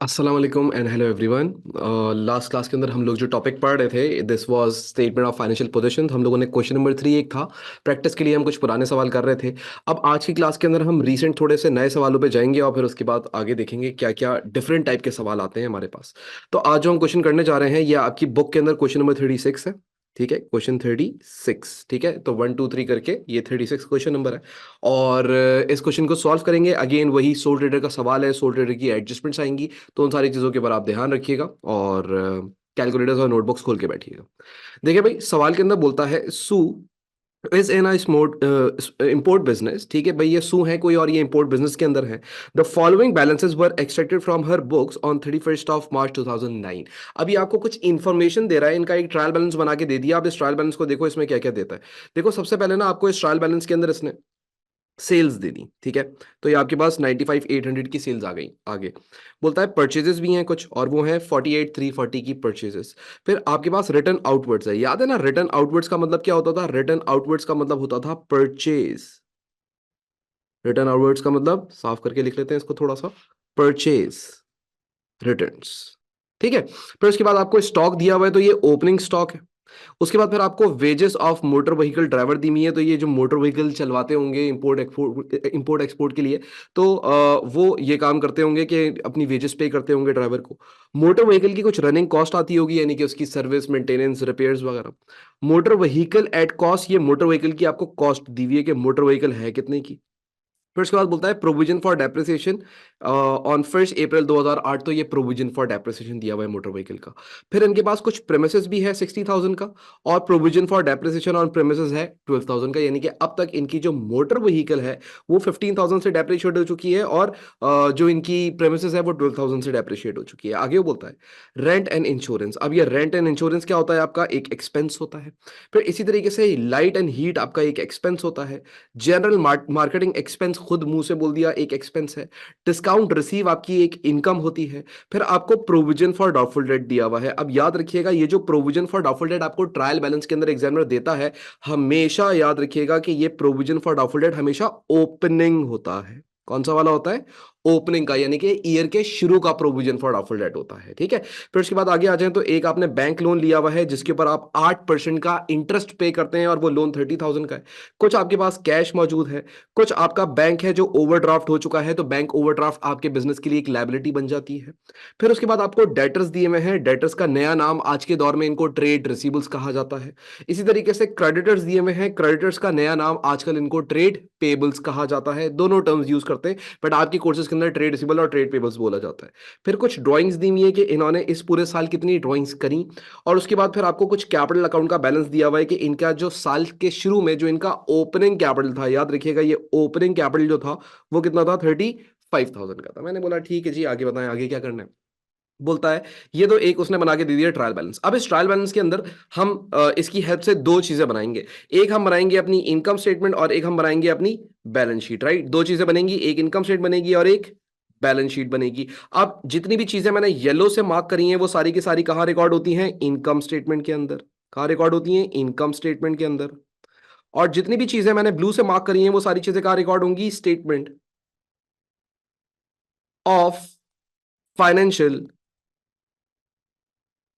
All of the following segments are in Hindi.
अस्सलाम वालेकुम and hello everyone. Last class के अंदर हम लोग जो टॉपिक पढ़ रहे थे this was statement of financial position. हम लोगों ने क्वेश्चन नंबर 3 एक था, प्रैक्टिस के लिए हम कुछ पुराने सवाल कर रहे थे। अब आज की क्लास के अंदर हम रीसेंट थोड़े से नए सवालों पे जाएंगे और फिर उसके बाद आगे देखेंगे क्या क्या डिफरेंट टाइप के सवाल आते हैं हमारे पास। तो आज जो हम क्वेश्चन करने जा रहे हैं ये आपकी बुक के अंदर क्वेश्चन नंबर 36 है। ठीक है, क्वेश्चन 36। ठीक है, तो 1 2 3 करके ये 36 क्वेश्चन नंबर है। और इस क्वेश्चन को सॉल्व करेंगे। अगेन वही सोल ट्रेडर का सवाल है, सोल ट्रेडर की एडजस्टमेंट्स आएंगी। तो उन सारी चीज़ों के ऊपर आप ध्यान रखिएगा और कैलकुलेटर्स और नोटबुक्स खोल के बैठिएगा। देखिए भाई, सवाल के अंदर बोलता है सू इज इन इम्पोर्ट बिजनेस। ठीक है भाई, ये सू है कोई और ये इम्पोर्ट बिजनेस के अंदर है। The following balances were extracted from her books on 31 मार्च 2009। अभी आपको कुछ इंफॉर्मेशन दे रहा है, इनका एक ट्रायल बैलेंस बना के दे दिया। आप इस ट्रायल बैलेंस को देखो, इसमें क्या क्या देता है। देखो, सबसे पहले ना आपको इस ट्रायल बैलेंस के अंदर इसने सेल्स दे दी। ठीक है, तो ये आपके पास 95,800 की सेल्स आ गई। आगे बोलता है परचेजेस भी हैं कुछ, और वो है 48,340 की परचेजेस। फिर आपके पास रिटर्न आउटवर्ड्स है। याद है ना, रिटर्न आउटवर्ड्स का मतलब क्या होता था? रिटर्न आउटवर्ड्स का मतलब होता था परचेज। रिटर्न आउटवर्ड्स का मतलब साफ करके लिख लेते हैं इसको थोड़ा सा, परचेज रिटर्न्स। ठीक है, फिर उसके बाद आपको स्टॉक दिया हुआ है, तो ये ओपनिंग स्टॉक है। उसके बाद फिर आपको wages of motor vehicle driver दी हुई है, तो ये जो मोटर व्हीकल चलवाते होंगे इंपोर्ट एक्सपोर्ट के लिए, तो वो ये काम करते होंगे कि अपनी वेजेस पे करते होंगे ड्राइवर को। मोटर व्हीकल की कुछ रनिंग कॉस्ट आती होगी, यानी कि उसकी सर्विस, मेंटेनेंस, रिपेयर्स वगैरह। मोटर व्हीकल एट कॉस्ट, ये मोटर व्हीकल की आपको कॉस्ट दी हुई है कि मोटर व्हीकल है कितने की। फिर उसके बाद बोलता है प्रोविजन फॉर डेप्रिसिएशन ऑन 1 अप्रैल 2008, तो ये प्रोविजन फॉर डेप्रिसिएशन दिया हुआ है मोटर व्हीकल का। फिर इनके पास कुछ प्रेमिसेस भी है 60,000 का, और provision for depreciation on premises है 12,000 का। यानी कि अब तक इनकी जो मोटर व्हीकल है वो 15,000 से डेप्रिशिएट हो चुकी है, और जो इनकी प्रेमिसेस है वो 12,000 से डेप्रिशिएट हो चुकी है। आगे वो बोलता है रेंट एंड इंश्योरेंस। अब ये रेंट एंड इंश्योरेंस क्या होता है? आपका एक एक्सपेंस होता है। फिर इसी तरीके से लाइट एंड हीट आपका एक एक्सपेंस होता है। जनरल मार्केटिंग एक्सपेंस, खुद मुंह से बोल दिया, एक एक्सपेंस है। डिस्काउंट रिसीव आपकी एक इनकम होती है। फिर आपको प्रोविजन फॉर डाउटफुल डेट दिया हुआ है। अब याद रखिएगा, ये जो प्रोविजन फॉर डाउटफुल डेट आपको ट्रायल बैलेंस के अंदर एग्जामिनर देता है, हमेशा याद रखिएगा कि ये प्रोविजन फॉर डाउटफुल डेट हमेशा ओपनिंग होता है। कौन सा वाला होता है? ओपनिंग का, यानी कि ईयर के शुरू का प्रोविजन फॉर डाउटफुल डेट होता है। ठीक है, फिर उसके बाद आगे आ जाए तो एक आपने बैंक लोन लिया हुआ है जिसके ऊपर आप 8% का इंटरेस्ट पे करते हैं, और वो लोन 30,000 का है। कुछ आपके पास कैश मौजूद है, कुछ आपका बैंक है जो ओवरड्राफ्ट हो चुका है, तो बैंक ओवरड्राफ्ट आपके बिजनेस के लिए एक लायबिलिटी बन जाती है। फिर उसके बाद आपको डेटर्स दिए हुए हैं। डेटर्स का नया नाम आज के दौर में इनको ट्रेड रिसीबल्स कहा जाता है। इसी तरीके से क्रेडिटर्स दिए हुए हैं। क्रेडिटर्स का नया नाम आजकल इनको ट्रेड पेबल्स कहा जाता है। दोनों टर्म्स यूज करते हैं, बट आपकी कोर्सेज के अंदर ट्रेड रिसीबल और ट्रेड पेबल्स बोला जाता है। फिर कुछ ड्राइंग्स दी हुई है कि इन्होंने इस पूरे साल कितनी ड्राइंग्स करी। और उसके बाद फिर आपको कुछ कैपिटल अकाउंट का बैलेंस दिया हुआ है कि इनका जो साल के शुरू में जो इनका ओपनिंग कैपिटल था, याद रखिएगा ये ओपनिंग कैपिटल जो था वो कितना था? 35,000 का था। मैंने बोला ठीक है जी, आगे बताएं, आगे क्या करना है। बोलता है ये तो एक उसने बना के दे दिया ट्रायल बैलेंस। अब इस ट्रायल बैलेंस के अंदर हम इसकी हेल्प से दो चीजें बनाएंगे। एक हम बनाएंगे अपनी इनकम स्टेटमेंट, और एक हम बनाएंगे अपनी बैलेंस शीट। राइट, दो चीजें बनेंगी, एक इनकम स्टेटमेंट बनेगी और एक बैलेंस शीट बनेगी। अब जितनी भी चीजें मैंने येलो से मार्क करी हैं वो सारी की सारी कहाँ रिकॉर्ड होती हैं? इनकम स्टेटमेंट के अंदर। कहाँ रिकॉर्ड होती हैं? इनकम स्टेटमेंट के अंदर। और जितनी भी चीजें मैंने ब्लू से मार्क करी हैं वो सारी चीजें कहाँ रिकॉर्ड होंगी? स्टेटमेंट ऑफ फाइनेंशियल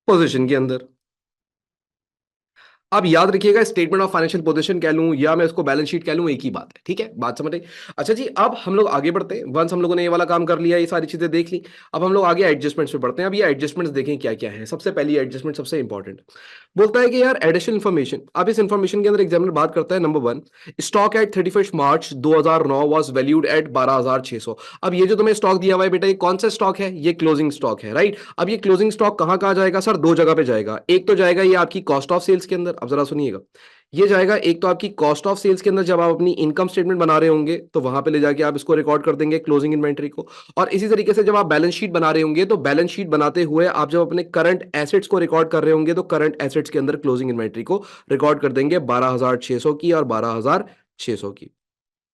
पोजीशन के अंदर। अब याद रखिएगा, स्टेटमेंट ऑफ फाइनेंशियल पोजीशन कह लूं या मैं इसको बैलेंस शीट कह लूं, एक ही बात है। ठीक है, बात समझ आई? अच्छा जी, अब हम लोग आगे बढ़ते हैं। वंस हम लोगों ने ये वाला काम कर लिया, ये सारी चीजें देख ली, अब हम लोग आगे एडजस्टमेंट्स पे बढ़ते हैं। अब ये एडजस्टमेंट्स देखें क्या क्या है। सबसे पहली एडजस्टमेंट सबसे इंपॉर्टेंट बोलता है कि यार एडिशनल इन्फॉर्मेशन। अब इस इन्फॉर्मेशन के अंदर एग्जामिनर बात करता है, number 1, stock at 31 March 2009 was valued at 12,600। अब ये जो तुम्हें स्टॉक दिया हुआ है बेटा, ये कौन सा स्टॉक है? ये क्लोजिंग स्टॉक है। राइट, अब ये क्लोजिंग स्टॉक कहाँ कहाँ जाएगा सर? दो जगह पे जाएगा। एक तो जाएगा ये आपकी कॉस्ट ऑफ सेल्स के अंदर। अब जरा सुनिएगा, ये जाएगा एक तो आपकी कॉस्ट ऑफ सेल्स के अंदर, जब आप अपनी इनकम स्टेटमेंट बना रहे होंगे तो वहां पे ले जाके आप इसको रिकॉर्ड कर देंगे, क्लोजिंग इन्वेंटरी को। और इसी तरीके से जब आप बैलेंस शीट बना रहे होंगे तो बैलेंस शीट बनाते हुए आप जब अपने करंट एसेट्स को रिकॉर्ड कर रहे होंगे तो करंट एसेट्स के अंदर क्लोजिंग इन्वेंटरी को रिकॉर्ड कर देंगे 12,600 की और 12,600 की।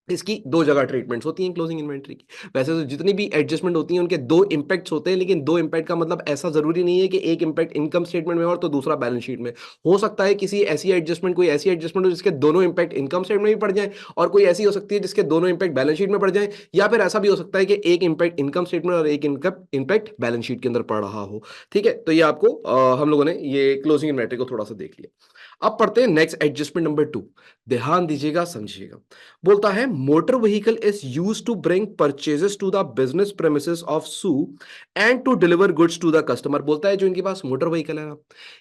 इसकी दो जगह ट्रीटमेंट्स होती हैं क्लोजिंग इन्वेंटरी की। वैसे तो जितनी भी एडजस्टमेंट होती हैं उनके दो इम्पैक्ट्स होते हैं, लेकिन दो इम्पैक्ट का मतलब ऐसा जरूरी नहीं है कि एक इम्पैक्ट इनकम स्टेटमेंट में और तो दूसरा बैलेंस शीट में। हो सकता है किसी ऐसी एडजस्टमेंट, कोई ऐसी एडजस्टमेंट हो जिसके दोनों इम्पैक्ट इनकम स्टेटमेंट में भी पड़ जाए, और कोई ऐसी हो सकती है जिसके दोनों इम्पैक्ट बैलेंस शीट में पड़ जाए, या फिर ऐसा भी हो सकता है कि एक इम्पैक्ट इनकम स्टेटमेंट और एक इनकम इम्पैक्ट बैलेंस शीट के अंदर पड़ रहा हो। ठीक है, तो ये आपको हम लोगों ने ये क्लोजिंग इन्वेंटरी को थोड़ा सा देख लिया। अब पढ़ते हैं नेक्स्ट एडजस्टमेंट नंबर 2। ध्यान दीजिएगा, समझिएगा। बोलता है motor vehicle is use to bring purchases to the business premises of sue and to deliver goods to the customer. बोलता है जो इनके पास मोटर व्हीकल है ना,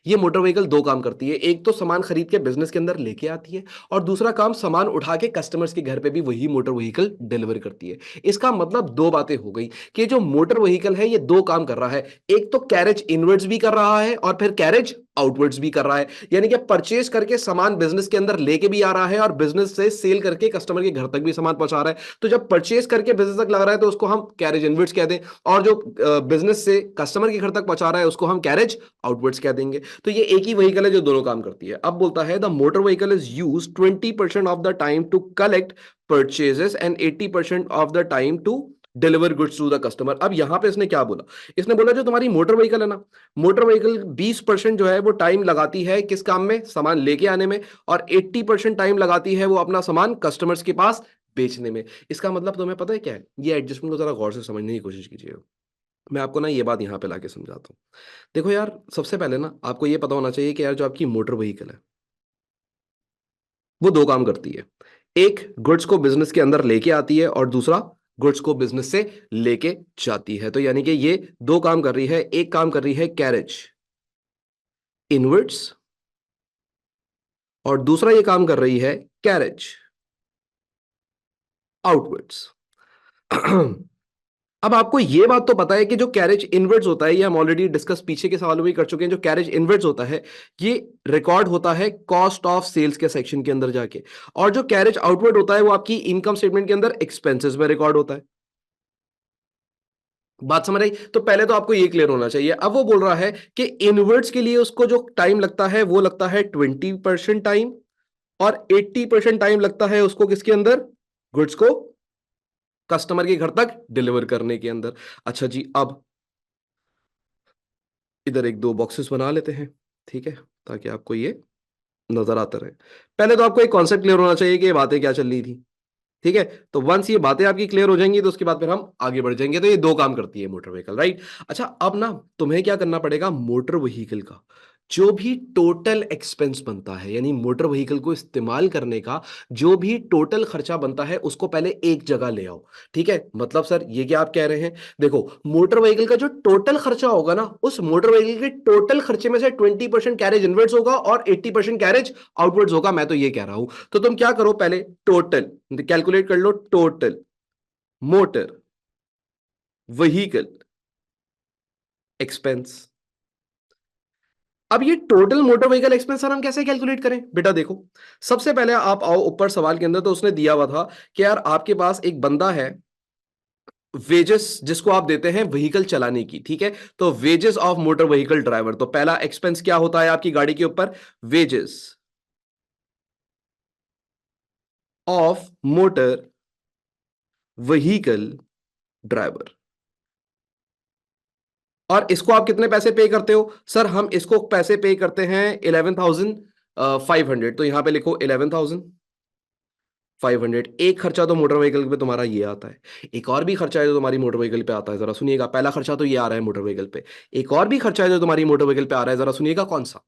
ये मोटर व्हीकल दो काम करती है। एक तो सामान खरीद के बिजनेस के अंदर लेके आती है, और दूसरा काम सामान उठा के कस्टमर्स के घर पे भी वही मोटर व्हीकल डिलीवर करती है। इसका मतलब दो बातें हो गई कि जो मोटर व्हीकल है ये दो काम कर रहा है। एक तो कैरेज इनवर्ड्स भी कर रहा है और फिर कैरेज आउटवर्ड्स भी कर रहा है। यानी कि परचेज करके सामान बिजनेस के अंदर लेके भी आ रहा है और बिजनेस से सेल करके कस्टमर के घर तक भी सामान पहुंचा रहा है। तो जब परचेज करके बिजनेस तक लगा रहा है तो उसको हम कैरेज इनवर्ड्स कह दें, और जो बिजनेस से कस्टमर के घर तक पहुंचा रहा है उसको हम कैरेज आउटवर्ड्स कह देंगे। तो ये एक ही व्हीकल है जो दोनों काम करती है। अब बोलता है the motor vehicle is use 20% of the time to collect purchases and 80% of the time to deliver goods to the customer. अब यहां पे इसने क्या बोला? इसने बोला जो तुम्हारी मोटर व्हीकल है ना, मोटर व्हीकल 20% जो है वो टाइम लगाती है किस काम में? सामान लेके आने में। और 80% टाइम लगाती है वो अपना सामान कस्टमर्स के पास बेचने में। इसका मतलब तुम्हें पता है क्या है? ये एडजस्टमेंट को जरा गौर से समझने की कोशिश कीजिएगा। मैं आपको ना ये बात यहाँ पे लाके समझाता हूँ। देखो यार, सबसे पहले ना आपको ये पता होना चाहिए कि यार जो आपकी मोटर व्हीकल है वो दो काम करती है। एक, गुड्स को बिजनेस के अंदर लेके आती है, और दूसरा, गुड्स को बिजनेस से लेके जाती है। तो यानी कि ये दो काम कर रही है। एक काम कर रही है कैरेज इनवर्ड्स, और दूसरा ये काम कर रही है कैरेज आउटवर्ड्स। अब आपको ये बात तो पता है कि जो कैरेज इनवर्ड्स होता है, ये हम ऑलरेडी डिस्कस पीछे के सवालों में कर चुके हैं। जो कैरेज इनवर्ड्स होता है ये रिकॉर्ड होता है कॉस्ट ऑफ सेल्स के सेक्शन के अंदर जाके, और जो कैरेज आउटवर्ड होता है वो आपकी इनकम स्टेटमेंट के अंदर एक्सपेंसेस में रिकॉर्ड होता है। बात समझ आई? तो पहले तो आपको ये क्लियर होना चाहिए। अब वो बोल रहा है कि इनवर्ड्स के लिए उसको जो टाइम लगता है वो लगता है 20% टाइम, और 80% टाइम लगता है उसको किसके अंदर? गुड्स को कस्टमर के घर तक डिलीवर करने के अंदर। अच्छा जी, अब इधर एक दो बॉक्सेस बना लेते हैं, ठीक है, ताकि आपको ये नजर आता रहे। पहले तो आपको एक कॉन्सेप्ट क्लियर होना चाहिए कि ये बातें क्या चल रही थी। ठीक है, तो वंस ये बातें आपकी क्लियर हो जाएंगी तो उसके बाद फिर हम आगे बढ़ जाएंगे। तो ये दो काम करती है मोटर व्हीकल, राइट? अच्छा, अब ना तुम्हें क्या करना पड़ेगा? मोटर व्हीकल का जो भी टोटल एक्सपेंस बनता है, यानी मोटर व्हीकल को इस्तेमाल करने का जो भी टोटल खर्चा बनता है, उसको पहले एक जगह ले आओ। ठीक है, मतलब सर ये क्या आप कह रहे हैं? देखो, मोटर व्हीकल का जो टोटल खर्चा होगा ना, उस मोटर व्हीकल के टोटल खर्चे में से 20% कैरेज इनवर्ड्स होगा और 80% कैरेज आउटवर्ड्स होगा। मैं तो ये कह रहा हूं। तो तुम क्या करो, पहले टोटल कैलकुलेट कर लो। Total motor vehicle expense. अब ये total motor vehicle expense sir हम कैसे कैलकुलेट करें? बेटा देखो, सबसे पहले आप आओ ऊपर सवाल के अंदर, तो उसने दिया हुआ था कि यार आपके पास एक बंदा है, वेजेस जिसको आप देते हैं व्हीकल चलाने की। ठीक है, तो wages of motor vehicle driver. तो पहला एक्सपेंस क्या होता है आपकी गाड़ी के ऊपर? Wages of motor vehicle driver. और इसको आप कितने पैसे पे करते हो? सर हम इसको पैसे पे करते हैं 11,500। तो यहां पे लिखो 11,500। एक खर्चा तो मोटर व्हीकल पे तुम्हारा ये आता है। एक और भी खर्चा है जो तुम्हारी मोटर व्हीकल पे आता है, जरा सुनिएगा। पहला खर्चा तो ये आ रहा है मोटर व्हीकल पे। एक और भी खर्चा है जो तुम्हारी मोटर व्हीकल पे आ रहा है, जरा सुनिएगा कौन सा।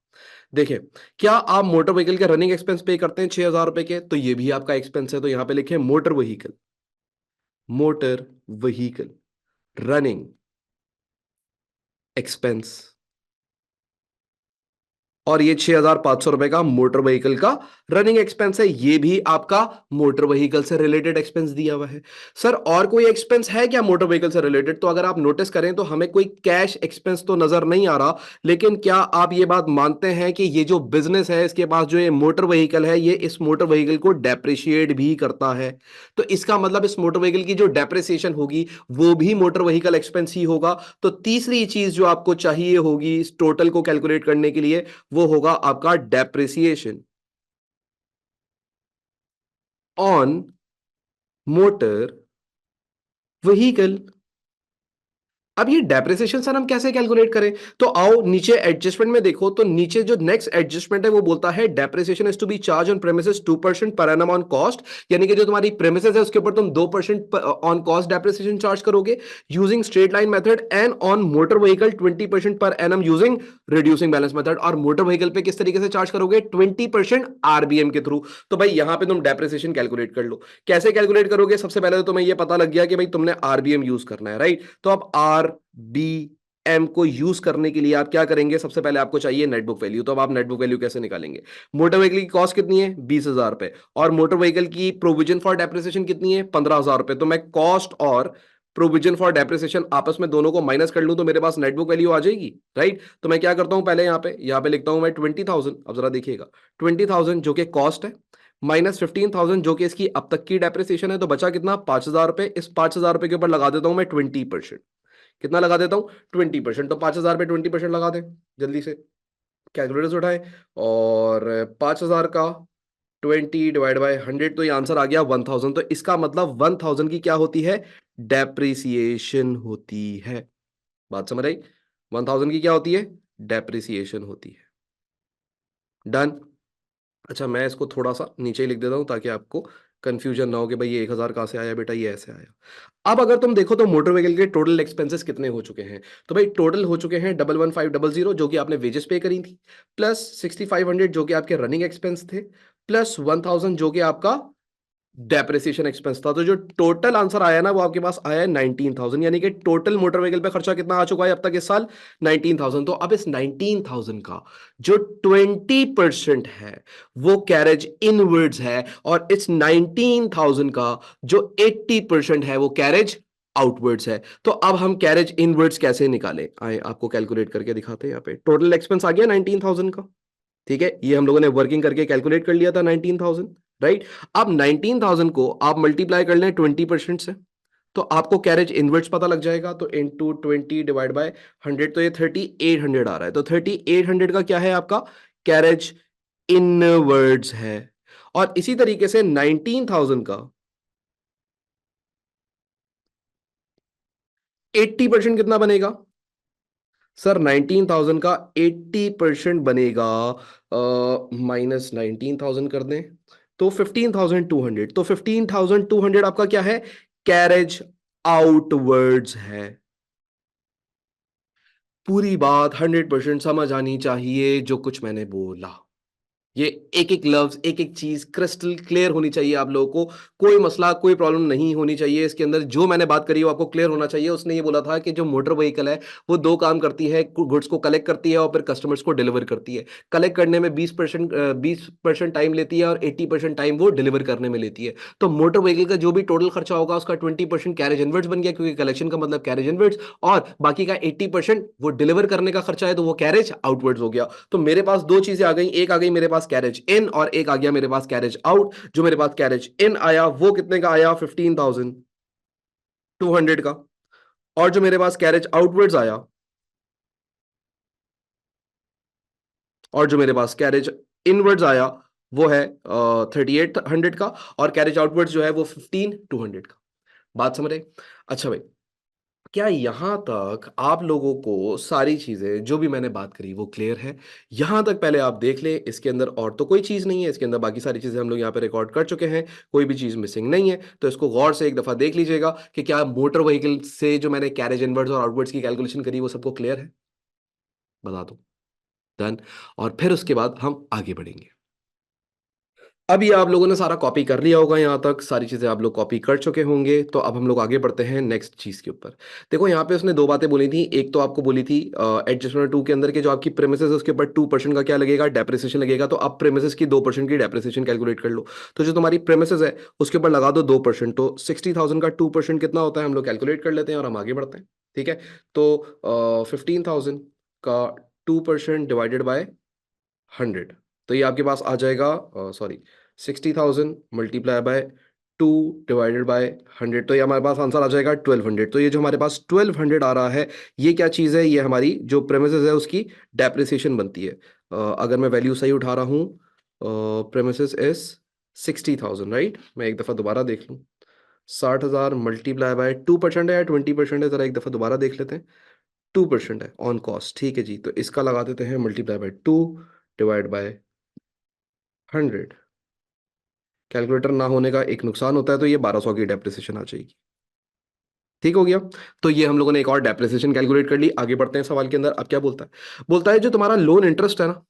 देखिए, क्या आप मोटर व्हीकल के रनिंग एक्सपेंस पे करते हैं 6,000 रुपए के? तो ये भी आपका एक्सपेंस है। तो यहां पे लिखे motor vehicle, motor vehicle running expense. और ये 6,500 रुपए का मोटर व्हीकल का रनिंग एक्सपेंस है। ये भी आपका मोटर व्हीकल से रिलेटेड एक्सपेंस दिया हुआ है। सर और कोई एक्सपेंस है क्या मोटर व्हीकल से रिलेटेड? तो अगर आप नोटिस करें तो हमें कोई कैश एक्सपेंस तो नजर नहीं आ रहा। लेकिन क्या आप ये बात मानते हैं कि ये जो बिजनेस है इसके पास जो ये मोटर व्हीकल है, ये इस मोटर व्हीकल को डेप्रिशिएट भी करता है? तो इसका मतलब इस मोटर व्हीकल की जो डेप्रिसिएशन होगी वो भी मोटर व्हीकल एक्सपेंस ही होगा। तो तीसरी चीज जो आपको चाहिए होगी इस टोटल को कैलकुलेट करने के लिए, वो होगा आपका डेप्रिसिएशन ऑन मोटर व्हीकल। अब ये डेप्रिसिएशन सर हम कैसे कैलकुलेट करें? तो आओ नीचे एडजस्टमेंट में देखो, तो नीचे जो नेक्स्ट एडजस्टमेंट है वो बोलता है depreciation is to be charge on premises 2% पर एनम ऑन कॉस्ट। यानी कि जो तुम्हारी प्रेमिसेस है उसके ऊपर तुम 2% ऑन कॉस्ट डेप्रिसिएशन चार्ज करोगे using straight line method, and on motor vehicle 20% per annum using reducing balance method. और मोटर व्हीकल पे किस तरीके से चार्ज करोगे? 20% आरबीएम के थ्रू। तो भाई यहां पे तुम डेप्रिसिएशन कैलकुलेट कर लो। कैसे कैलकुलेट करोगे? सबसे पहले तो तुम्हें यह पता लग गया कि भाई तुमने आरबीएम यूज करना है, राइट? तो अब आर बी एम को यूज करने के लिए आप क्या करेंगे? सबसे पहले आपको चाहिए नेटबुक वैल्यू। तो अब आप नेटबुक वैल्यू कैसे निकालेंगे? मोटर व्हीकल की कॉस्ट कितनी है? 20,000 रुपए। और मोटर व्हीकल की प्रोविजन फॉर डेप्रिसिएशन कितनी है? 15,000 रुपए। तो मैं कॉस्ट और प्रोविजन फॉर डेप्रिसिएशन आपस में दोनों को माइनस कर लूं तो मेरे पास नेटबुक वैल्यू आ जाएगी, राइट? तो मैं क्या करता हूं, पहले यहां पे लिखता हूं मैं 20,000। अब जरा देखिएगा, 20,000 जो कि कॉस्ट है, माइनस 15,000 जो कि इसकी अब तक की डेप्रिसिएशन है, तो बचा कितना? 5,000 रुपए। इस 5,000 रुपए के ऊपर लगा देता हूं मैं 20%। कितना लगा देता हूं? 20%। तो 5,000 पे 20% लगा दें, जल्दी से कैलकुलेटर्स उठाएं। और 5,000 का 20 डिवाइड बाय 100, तो ये आंसर आ गया 1,000। तो इसका मतलब 1,000 की क्या होती है? डेप्रिसिएशन होती है। बात समझ आई? 1,000 की क्या होती है? डेप्रिसिएशन होती है। डन। अच्छा, मैं इसको थोड़ा सा नीचे लिख देता हूं ताकि आपको कंफ्यूजन ना हो कि भाई ये 1,000 कहां से आया बेटा, ये ऐसे आया। अब अगर तुम देखो तो मोटर व्हीकल के टोटल एक्सपेंसेस कितने हो चुके हैं? तो भाई टोटल हो चुके हैं 11,500 जो कि आपने वेजेस पे करी थी, प्लस 6,500 जो कि आपके रनिंग एक्सपेंस थे, प्लस 1,000 जो कि आपका डेप्रिसिएशन एक्सपेंस था। तो जो टोटल आंसर आया ना वो आपके पास आया है 19,000। यानी कि टोटल मोटर व्हीकल पे खर्चा कितना आ चुका है अब तक इस साल? 19,000। तो अब इस 19,000 का जो 20% है वो कैरेज इनवर्ड्स है, और इस 19,000 का जो 80% है वो कैरेज आउटवर्ड्स है। तो अब हम कैरेज इनवर्ड्स कैसे निकालें? आए आपको कैलकुलेट करके दिखाते हैं। यहाँ पे टोटल एक्सपेंस आ गया 19,000 का, ठीक है? ये हम लोगों ने वर्किंग करके कैलकुलेट कर लिया था 19,000, राइट? अब 19,000 को आप मल्टीप्लाई कर लें 20% से, तो आपको कैरेज इनवर्ट्स पता लग जाएगा। तो इंटू 20 डिवाइड बाय 100, तो ये 3,800 आ रहा है। तो 3,800 का क्या है आपका? कैरेज इनवर्ड्स है। और इसी तरीके से 19,000 का 80% कितना बनेगा? सर 19,000 का 80% बनेगा, -19,000 कर दें तो 15,200। तो 15,200 आपका क्या है? कैरेज आउटवर्ड्स है। पूरी बात 100% समझ आनी चाहिए जो कुछ मैंने बोला। ये एक एक लफ्ज, एक एक चीज क्रिस्टल क्लियर होनी चाहिए आप लोगों को। कोई मसला, कोई प्रॉब्लम नहीं होनी चाहिए इसके अंदर। जो मैंने बात करी वो आपको क्लियर होना चाहिए। उसने ये बोला था कि जो मोटर व्हीकल है वो दो काम करती है, गुड्स को कलेक्ट करती है और फिर कस्टमर्स को डिलीवर करती है। कलेक्ट करने में 20% टाइम लेती है और 80% टाइम वो डिलीवर करने में लेती है। तो मोटर व्हीकल का जो भी टोटल खर्चा होगा उसका 20% कैरेज इनवर्ड्स बन गया, क्योंकि कलेक्शन का मतलब कैरेज इनवर्ड्स, और बाकी का 80% वो डिलीवर करने का खर्चा है, तो वो कैरेज आउटवर्ड्स हो गया। तो मेरे पास दो चीजें आ गई, एक आ गई मेरे पास कैरेज इन और एक आ गया मेरे पास कैरेज आउट। जो मेरे पास कैरेज इन आया वो कितने का आया? 15,200 का। और जो मेरे पास कैरेज आउटवर्ड्स आया, और जो मेरे पास कैरेज इनवर्ड्स आया वो है 3,800 का। और कैरेज आउटवर्ड्स जो है वो 15,200 का। बात समझ रहे? अच्छा भाई, क्या यहां तक आप लोगों को सारी चीजें जो भी मैंने बात करी वो क्लियर है? यहां तक पहले आप देख लें, इसके अंदर और तो कोई चीज नहीं है। इसके अंदर बाकी सारी चीजें हम लोग यहाँ पे रिकॉर्ड कर चुके हैं, कोई भी चीज मिसिंग नहीं है। तो इसको गौर से एक दफा देख लीजिएगा कि क्या मोटर व्हीकल से जो मैंने कैरेज इनवर्ड्स और आउटवर्ड्स की कैलकुलेशन करी वो सबको क्लियर है? बता दो। डन। और फिर उसके बाद हम आगे बढ़ेंगे। अब ये आप लोगों ने सारा कॉपी कर लिया होगा, यहाँ तक सारी चीज़ें आप लोग कॉपी कर चुके होंगे। तो अब हम लोग आगे बढ़ते हैं नेक्स्ट चीज़ के ऊपर। देखो यहाँ पे उसने दो बातें बोली थी। एक तो आपको बोली थी एडजस्टमेंट 2 के अंदर के जो आपकी प्रेमिसेस है उसके ऊपर 2% का क्या लगेगा? डेप्रिसिएशन लगेगा। तो अब प्रेमिसेस की 2% की डेप्रिसिएशन कैलकुलेट कर लो। तो जो तुम्हारी प्रेमिसेस है उसके ऊपर लगा दो 2%। तो 60,000 का 2% कितना होता है हम लोग कैलकुलेट कर लेते हैं और हम आगे बढ़ते हैं, ठीक है? तो 15,000 का 2% डिवाइडेड बाय 100, तो ये आपके पास आ जाएगा, sorry, 60,000 multiply by 2 divided by 100, तो ये हमारे पास आंसर आ जाएगा 1,200। तो ये जो हमारे पास 1,200 आ रहा है, ये क्या चीज़ है? ये हमारी जो प्रेमिसेस है उसकी डेप्रिसिएशन बनती है। अगर मैं वैल्यू सही उठा रहा हूँ, प्रेमिसेस इज 60,000, राइट? मैं एक दफ़ा दोबारा देख लूँ। 60,000 मल्टीप्लाई बाय 2% है या 20% है, जरा एक दफा दोबारा देख लेते हैं। 2% है ऑन कॉस्ट, ठीक है जी। तो इसका लगा देते हैं multiply by 2 divide by 100। Calculator ना होने का एक नुकसान होता है, तो ये 1200 की डेप्रिसिएशन आ जाएगी। ठीक हो गया। तो ये हम लोगों ने एक और डेप्रिसिएशन कैलकुलेट कर ली। आगे बढ़ते हैं सवाल के अंदर। अब क्या बोलता है, बोलता है जो तुम्हारा लोन इंटरेस्ट है ना,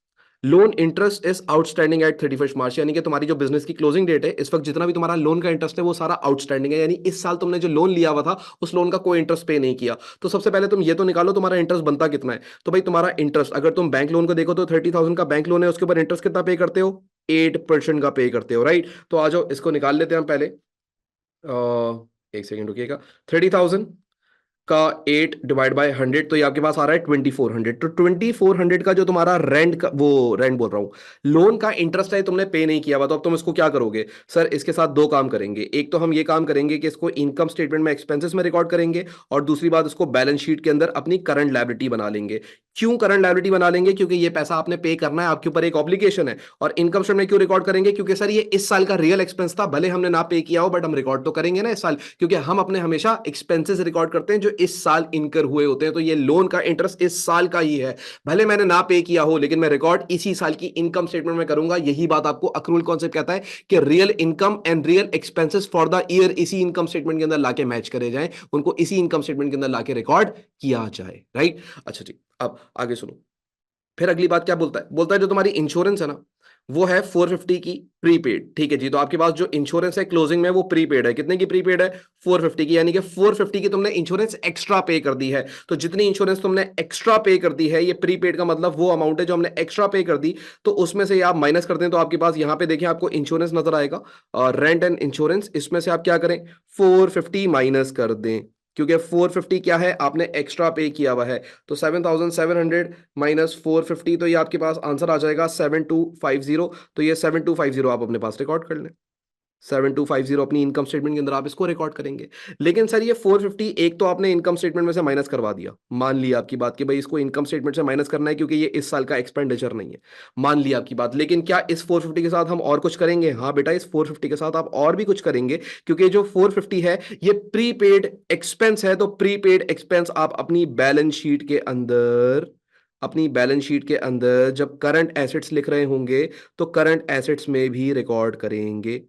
loan interest is outstanding at 31 मार्च, यानी कि तुम्हारी जो बिजनेस की क्लोजिंग डेट है इस वक्त जितना भी तुम्हारा लोन का इंटरेस्ट है वो सारा आउटस्टैंडिंग है, यानी इस साल तुमने जो लोन लिया हुआ था उस लोन का कोई इंटरेस्ट पे नहीं किया। तो सबसे पहले तुम ये तो निकालो तुम्हारा इंटरेस्ट बनता कितना है। तो भाई तुम्हारा इंटरेस्ट, अगर तुम बैंक लोन को देखो तो 30,000 का बैंक लोन है, उसके ऊपर इंटरेस्ट कितना पे करते हो, 8% का पे करते हो, राइट। तो आ जाओ इसको निकाल लेते हैं हम पहले। एक सेकेंड रुकिएगा। 30,000 का 8 डिवाइड बाय 100, तो ये आपके पास आ रहा है 2400। तो 2400 का जो तुम्हारा रेंट का, वो रेंट बोल रहा हूँ, लोन का इंटरेस्ट है, तुमने पे नहीं किया हुआ। तो अब तुम इसको क्या करोगे सर, इसके साथ दो काम करेंगे। एक तो हम ये काम करेंगे कि इसको इनकम स्टेटमेंट में एक्सपेंसेस में रिकॉर्ड करेंगे, और दूसरी बात इसको बैलेंस शीट के अंदर अपनी करंट लायबिलिटी बना लेंगे। क्यों करंट लायबिलिटी बना लेंगे, क्योंकि ये पैसा आपने पे करना है, आपके ऊपर एक ऑब्लिगेशन है। और इनकम स्टेटमेंट में क्यों रिकॉर्ड करेंगे, क्योंकि सर ये इस साल का रियल एक्सपेंस था, भले हमने ना पे किया हो बट हम रिकॉर्ड तो करेंगे ना इस साल, क्योंकि हम अपने हमेशा एक्सपेंसेस रिकॉर्ड करते हैं जो इस साल इनकर हुए होते हैं। तो ये लोन का इंटरेस्ट इस साल का ही है, भले मैंने ना पे किया हो, लेकिन मैं रिकॉर्ड इसी साल की इनकम स्टेटमेंट में करूंगा। यही बात आपको अक्रूवल कॉन्सेप्ट कहता है कि real income and real expenses for the year इसी इनकम स्टेटमेंट के अंदर लाके मैच करे जाए, उनको इसी इनकम स्टेटमेंट के अंदर लाके रिकॉर्ड किया जाए, राइट। अच्छा जी, अब आगे सुनो। फिर अगली बात क्या बोलता है, बोलता है जो तुम्हारी इंश्योरेंस है ना वो है 450 की प्रीपेड, ठीक है जी। तो आपके पास जो इंश्योरेंस है क्लोजिंग में वो प्रीपेड है, कितने की प्रीपेड है, 450 की, यानी कि 450 की तुमने इंश्योरेंस एक्स्ट्रा पे कर दी है। तो जितनी इंश्योरेंस तुमने एक्स्ट्रा पे कर दी है, ये प्रीपेड का मतलब वो अमाउंट है जो हमने एक्स्ट्रा पे कर दी, तो उसमें से आप माइनस कर दें तो आपके पास यहाँ पे देखें आपको इंश्योरेंस नजर आएगा, और रेंट एंड इंश्योरेंस, इसमें से आप क्या करें, 450 माइनस कर दें, क्योंकि 450 क्या है, आपने एक्स्ट्रा पे किया हुआ है। तो 7,700 माइनस 450, तो ये आपके पास आंसर आ जाएगा 7250। तो ये 7250 आप अपने पास रिकॉर्ड कर लें। 7250 अपनी इनकम स्टेटमेंट के अंदर आप इसको रिकॉर्ड करेंगे। लेकिन सर ये 450 एक तो आपने इनकम स्टेटमेंट में से माइनस करवा दिया, मान लिया आपकी बात कि भाई इसको इनकम स्टेटमेंट से माइनस करना है क्योंकि ये इस साल का एक्सपेंडिचर नहीं है, मान लिया आपकी बात। लेकिन क्या इस 450 के साथ हम और कुछ करेंगे, हाँ बेटा इस 450 के साथ आप और भी कुछ करेंगे, क्योंकि जो 450 है ये प्रीपेड एक्सपेंस है। तो प्रीपेड एक्सपेंस आप अपनी बैलेंस शीट के अंदर, अपनी बैलेंस शीट के अंदर जब करंट एसेट्स लिख रहे होंगे तो करंट एसेट्स में भी रिकॉर्ड करेंगे।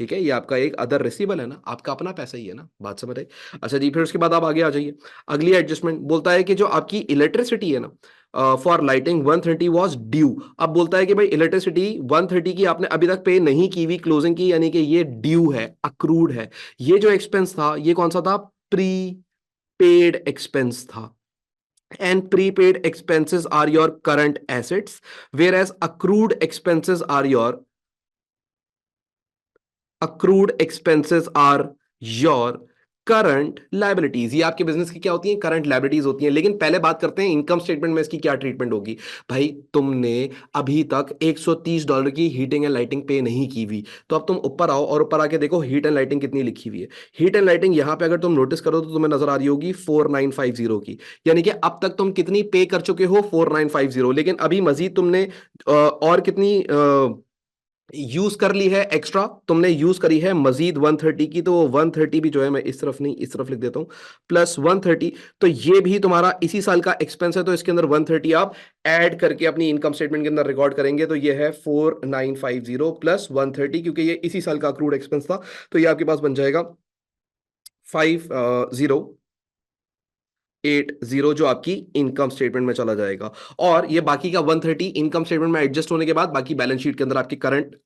ठीक है, ये आपका एक अदर रिसीबल है ना, आपका अपना पैसा ही है ना, बात समझ आई। अच्छा जी, फिर उसके बाद आप आगे आ जाइए। अगली एडजस्टमेंट बोलता है कि जो आपकी इलेक्ट्रिसिटी है ना फॉर लाइटिंग 130 वाज ड्यू। अब बोलता है कि भाई इलेक्ट्रिसिटी 130 की आपने अभी तक पे नहीं की हुई क्लोजिंग की, यानी कि ये ड्यू है, अक्रूड है। ये जो एक्सपेंस था ये कौन सा था, प्री पेड एक्सपेंस था। And prepaid expenses are your current assets, whereas accrued expenses are your, accrued expenses are your current liabilities. ये आपके बिजनेस की क्या होती हैं, करंट लाइबिलिटीज होती हैं। लेकिन पहले बात करते हैं इनकम स्टेटमेंट में इसकी क्या ट्रीटमेंट होगी। भाई तुमने अभी तक $130 की हीटिंग एंड लाइटिंग पे नहीं की हुई, तो अब तुम ऊपर आओ और ऊपर आके देखो हीट एंड लाइटिंग कितनी लिखी हुई है। हीट एंड लाइटिंग यहां पे अगर तुम नोटिस करो तो तुम्हें नजर आ रही होगी 4950 की, यानी कि अब तक तुम कितनी पे कर चुके हो, 4950। लेकिन अभी मजीद तुमने और कितनी यूज कर ली है, एक्स्ट्रा तुमने यूज करी है मजीद 130 की। तो 130 भी जो है, मैं इस तरफ नहीं इस तरफ लिख देता हूं, प्लस 130। तो ये भी तुम्हारा इसी साल का एक्सपेंस है, तो इसके अंदर 130 आप ऐड करके अपनी इनकम स्टेटमेंट के अंदर रिकॉर्ड करेंगे। तो ये है 4950 प्लस 130, क्योंकि ये इसी साल का अक्रूड एक्सपेंस था। तो ये आपके पास बन जाएगा 5080 जो आपकी इनकम स्टेटमेंट में चला जाएगा। और ये बाकी का 130 इनकम स्टेटमेंट में एडजस्ट होने के बाद बाकी बैलेंस शीट के अंदर आपकी करंट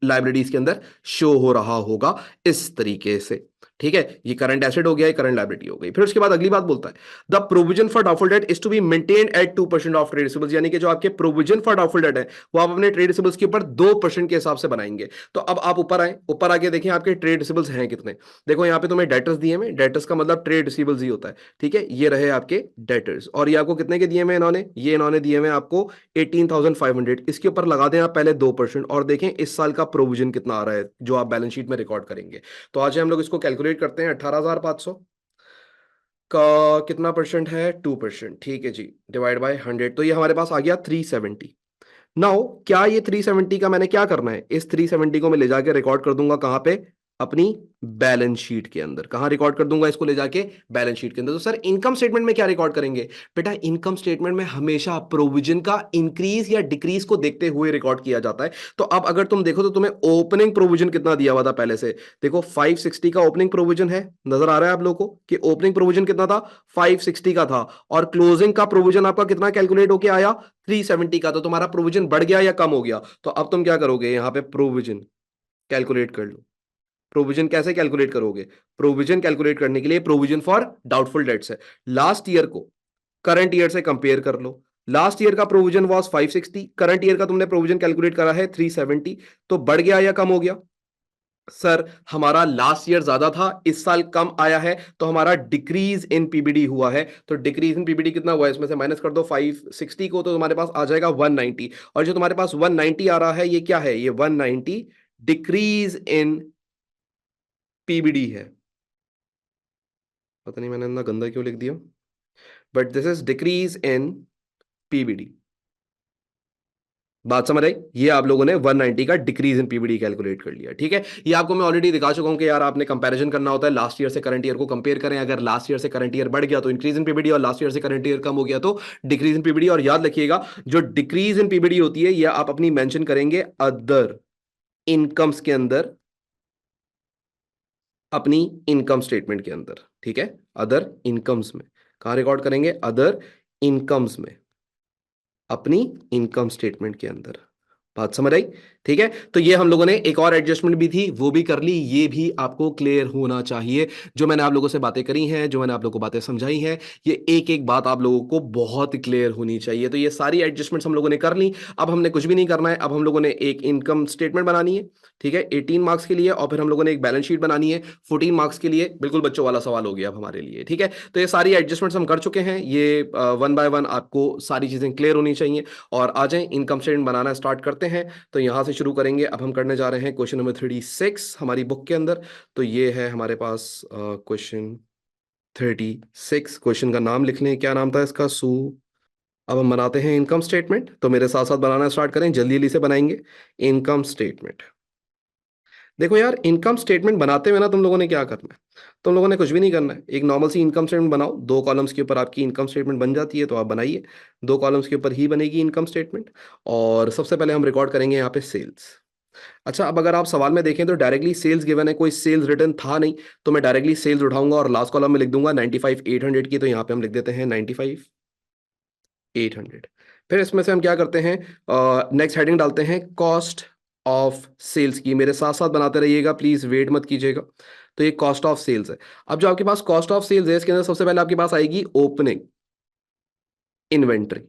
लाइबिलिटीज के अंदर शो हो रहा होगा इस तरीके से। ठीक है, ये करंट एसेट हो गया, ये करंट लाइबिलिटी हो गई। फिर उसके बाद अगली बात बोलता है the provision for doubtful debt is to be maintained at 2% of trade receivables, यानी कि जो आपके प्रोविजन फॉर डाउटफुल डेट है वो आप अपने ट्रेड रिसीवेबल्स के ऊपर 2% के हिसाब से बनाएंगे। तो अब आप ऊपर आए, ऊपर आके देखें आपके ट्रेड रिसीवेबल्स हैं कितने। देखो यहाँ पे तुम्हें डेटर्स दिए हैं, डेटर्स का मतलब ट्रेड रिसीवेबल्स ही होता है। ठीक है, ये रहे आपके डेटर्स, और ये आपको कितने के दिए हुए इन्होंने, ये इन्होंने दिए हुए आपको 18,500। इसके ऊपर लगा दें आप पहले 2% और देखें इस साल का प्रोविजन कितना आ रहा है जो आप बैलेंस शीट में रिकॉर्ड करेंगे। तो आज हम लोग इसको कैलकुलेट करते हैं। 18,500 का कितना परसेंट है, 2%, ठीक है जी, डिवाइड बाय 100, तो ये हमारे पास आ गया 370। नाउ क्या ये 370 का मैंने क्या करना है, इस 370 को मैं ले जाके रिकॉर्ड कर दूंगा कहां पे, अपनी बैलेंस शीट के अंदर। कहां रिकॉर्ड कर दूंगा इसको? ले जाके बैलेंस शीट के अंदर। तो सर इनकम स्टेटमेंट में क्या रिकॉर्ड करेंगे? बेटा इनकम स्टेटमेंट में हमेशा प्रोविजन का इंक्रीज या डिक्रीज को देखते हुए रिकॉर्ड किया जाता है। तो अब अगर तुम देखो तो तुम्हें ओपनिंग प्रोविजन कितना दिया हुआ था पहले से? देखो 560 का ओपनिंग प्रोविजन है, नजर आ रहा है आप लोगों को कि ओपनिंग प्रोविजन कितना था? 560 का था। और क्लोजिंग का प्रोविजन आपका कितना कैलकुलेट होके आया? 370 का। तो तुम्हारा प्रोविजन बढ़ गया या कम हो गया? तो अब तुम क्या करोगे? यहां पे प्रोविजन कैलकुलेट कर लो। प्रोविजन कैसे कैलकुलेट करोगे? प्रोविजन कैलकुलेट करने के लिए प्रोविजन फॉर डाउटफुल डेट्स है। लास्ट ईयर को करंट ईयर से कंपेयर कर लो। लास्ट ईयर का प्रोविजन वाज 560, करंट ईयर का तुमने प्रोविजन कैलकुलेट करा है 370। तो बढ़ गया या कम हो गया? सर हमारा लास्ट ईयर ज्यादा था, इस साल कम आया है, तो हमारा डिक्रीज इन पीबीडी हुआ है। तो डिक्रीज इन पीबीडी कितना हुआ है? इसमें से माइनस कर दो 560 को, तो तुम्हारे पास आ जाएगा 190। और जो तुम्हारे पास 190 आ रहा है, ये क्या है? ये 190 डिक्रीज इन पीबीडी है। पता नहीं मैंने इतना गंदा क्यों लिख दिया, but this is decrease in PBD. बात समझ आई? ये आप लोगों ने 190 का डिक्रीज इन पीबीडी कैलकुलेट कर लिया, ठीक है। ये आपको मैं ऑलरेडी दिखा चुका हूं कि यार आपने कंपैरिजन करना होता है, लास्ट ईयर से करंट ईयर को कंपेयर करें। अगर लास्ट ईयर से करंट ईयर बढ़ गया तो इंक्रीज इन पीबीडी, और लास्ट ईयर से करंट ईयर कम हो गया तो डिक्रीज इन पीबीडी। और याद रखिएगा जो डिक्रीज इन पीबीडी होती है, ये आप अपनी मेंशन करेंगे अदर इनकम्स के अंदर, अपनी इनकम स्टेटमेंट के अंदर, ठीक है। अदर इनकम्स में कहां रिकॉर्ड करेंगे? अदर इनकम्स में, अपनी इनकम स्टेटमेंट के अंदर। बात समझ आई? ठीक है। तो ये हम लोगों ने एक और एडजस्टमेंट भी थी वो भी कर ली, ये भी आपको क्लियर होना चाहिए। जो मैंने आप लोगों से बातें करी हैं, जो मैंने आप लोगों को बातें समझाई हैं, ये एक एक बात आप लोगों को बहुत क्लियर होनी चाहिए। तो ये सारी एडजस्टमेंट्स हम लोगों ने कर ली। अब हमने कुछ भी नहीं करना है, अब हम लोगों ने एक इनकम स्टेटमेंट बनानी है, ठीक है, 18 मार्क्स के लिए। और फिर हम लोगों ने एक बैलेंस शीट बनानी है 14 मार्क्स के लिए। बिल्कुल बच्चों वाला सवाल हो गया अब हमारे लिए, ठीक है। तो ये सारी एडजस्टमेंट्स हम कर चुके हैं। ये वन बाय वन आपको सारी चीजें क्लियर होनी चाहिए। और आ जाए इनकम स्टेटमेंट बनाना स्टार्ट करते हैं। तो यहां से शुरू करेंगे। अब हम करने जा रहे हैं क्वेश्चन नंबर 36 हमारी बुक के अंदर। तो ये है हमारे पास क्वेश्चन 36। क्वेश्चन का नाम लिख लें, क्या नाम था इसका? सू। अब हम बनाते हैं इनकम स्टेटमेंट। तो मेरे साथ साथ बनाना स्टार्ट करें, जल्दी जल्दी से बनाएंगे इनकम स्टेटमेंट। देखो यार, इनकम स्टेटमेंट बनाते हुए ना तुम लोगों ने क्या करना है? तुम लोगों ने कुछ भी नहीं करना है। एक नॉर्मल सी इनकम स्टेटमेंट बनाओ, दो कॉलम्स के ऊपर आपकी इनकम स्टेटमेंट बन जाती है, तो आप बनाइए। दो कॉलम्स के ऊपर ही बनेगी इनकम स्टेटमेंट। और सबसे पहले हम रिकॉर्ड करेंगे यहाँ पे सेल्स। अच्छा, अब अगर आप सवाल में देखें तो डायरेक्टली सेल्स गिवन है, कोई सेल्स रिटर्न था नहीं। तो मैं डायरेक्टली सेल्स उठाऊंगा और लास्ट कॉलम में लिख दूंगा 95,800 की। तो यहाँ पे हम लिख देते हैं 95,800। फिर इसमें से हम क्या करते हैं? नेक्स्ट हेडिंग डालते हैं कॉस्ट ऑफ सेल्स की। मेरे साथ साथ बनाते रहिएगा प्लीज, वेट मत कीजिएगा। तो ये कॉस्ट ऑफ सेल्स है। अब जो आपके पास कॉस्ट ऑफ सेल्स है, इसके अंदर सबसे पहले आपके पास आएगी ओपनिंग इन्वेंट्री।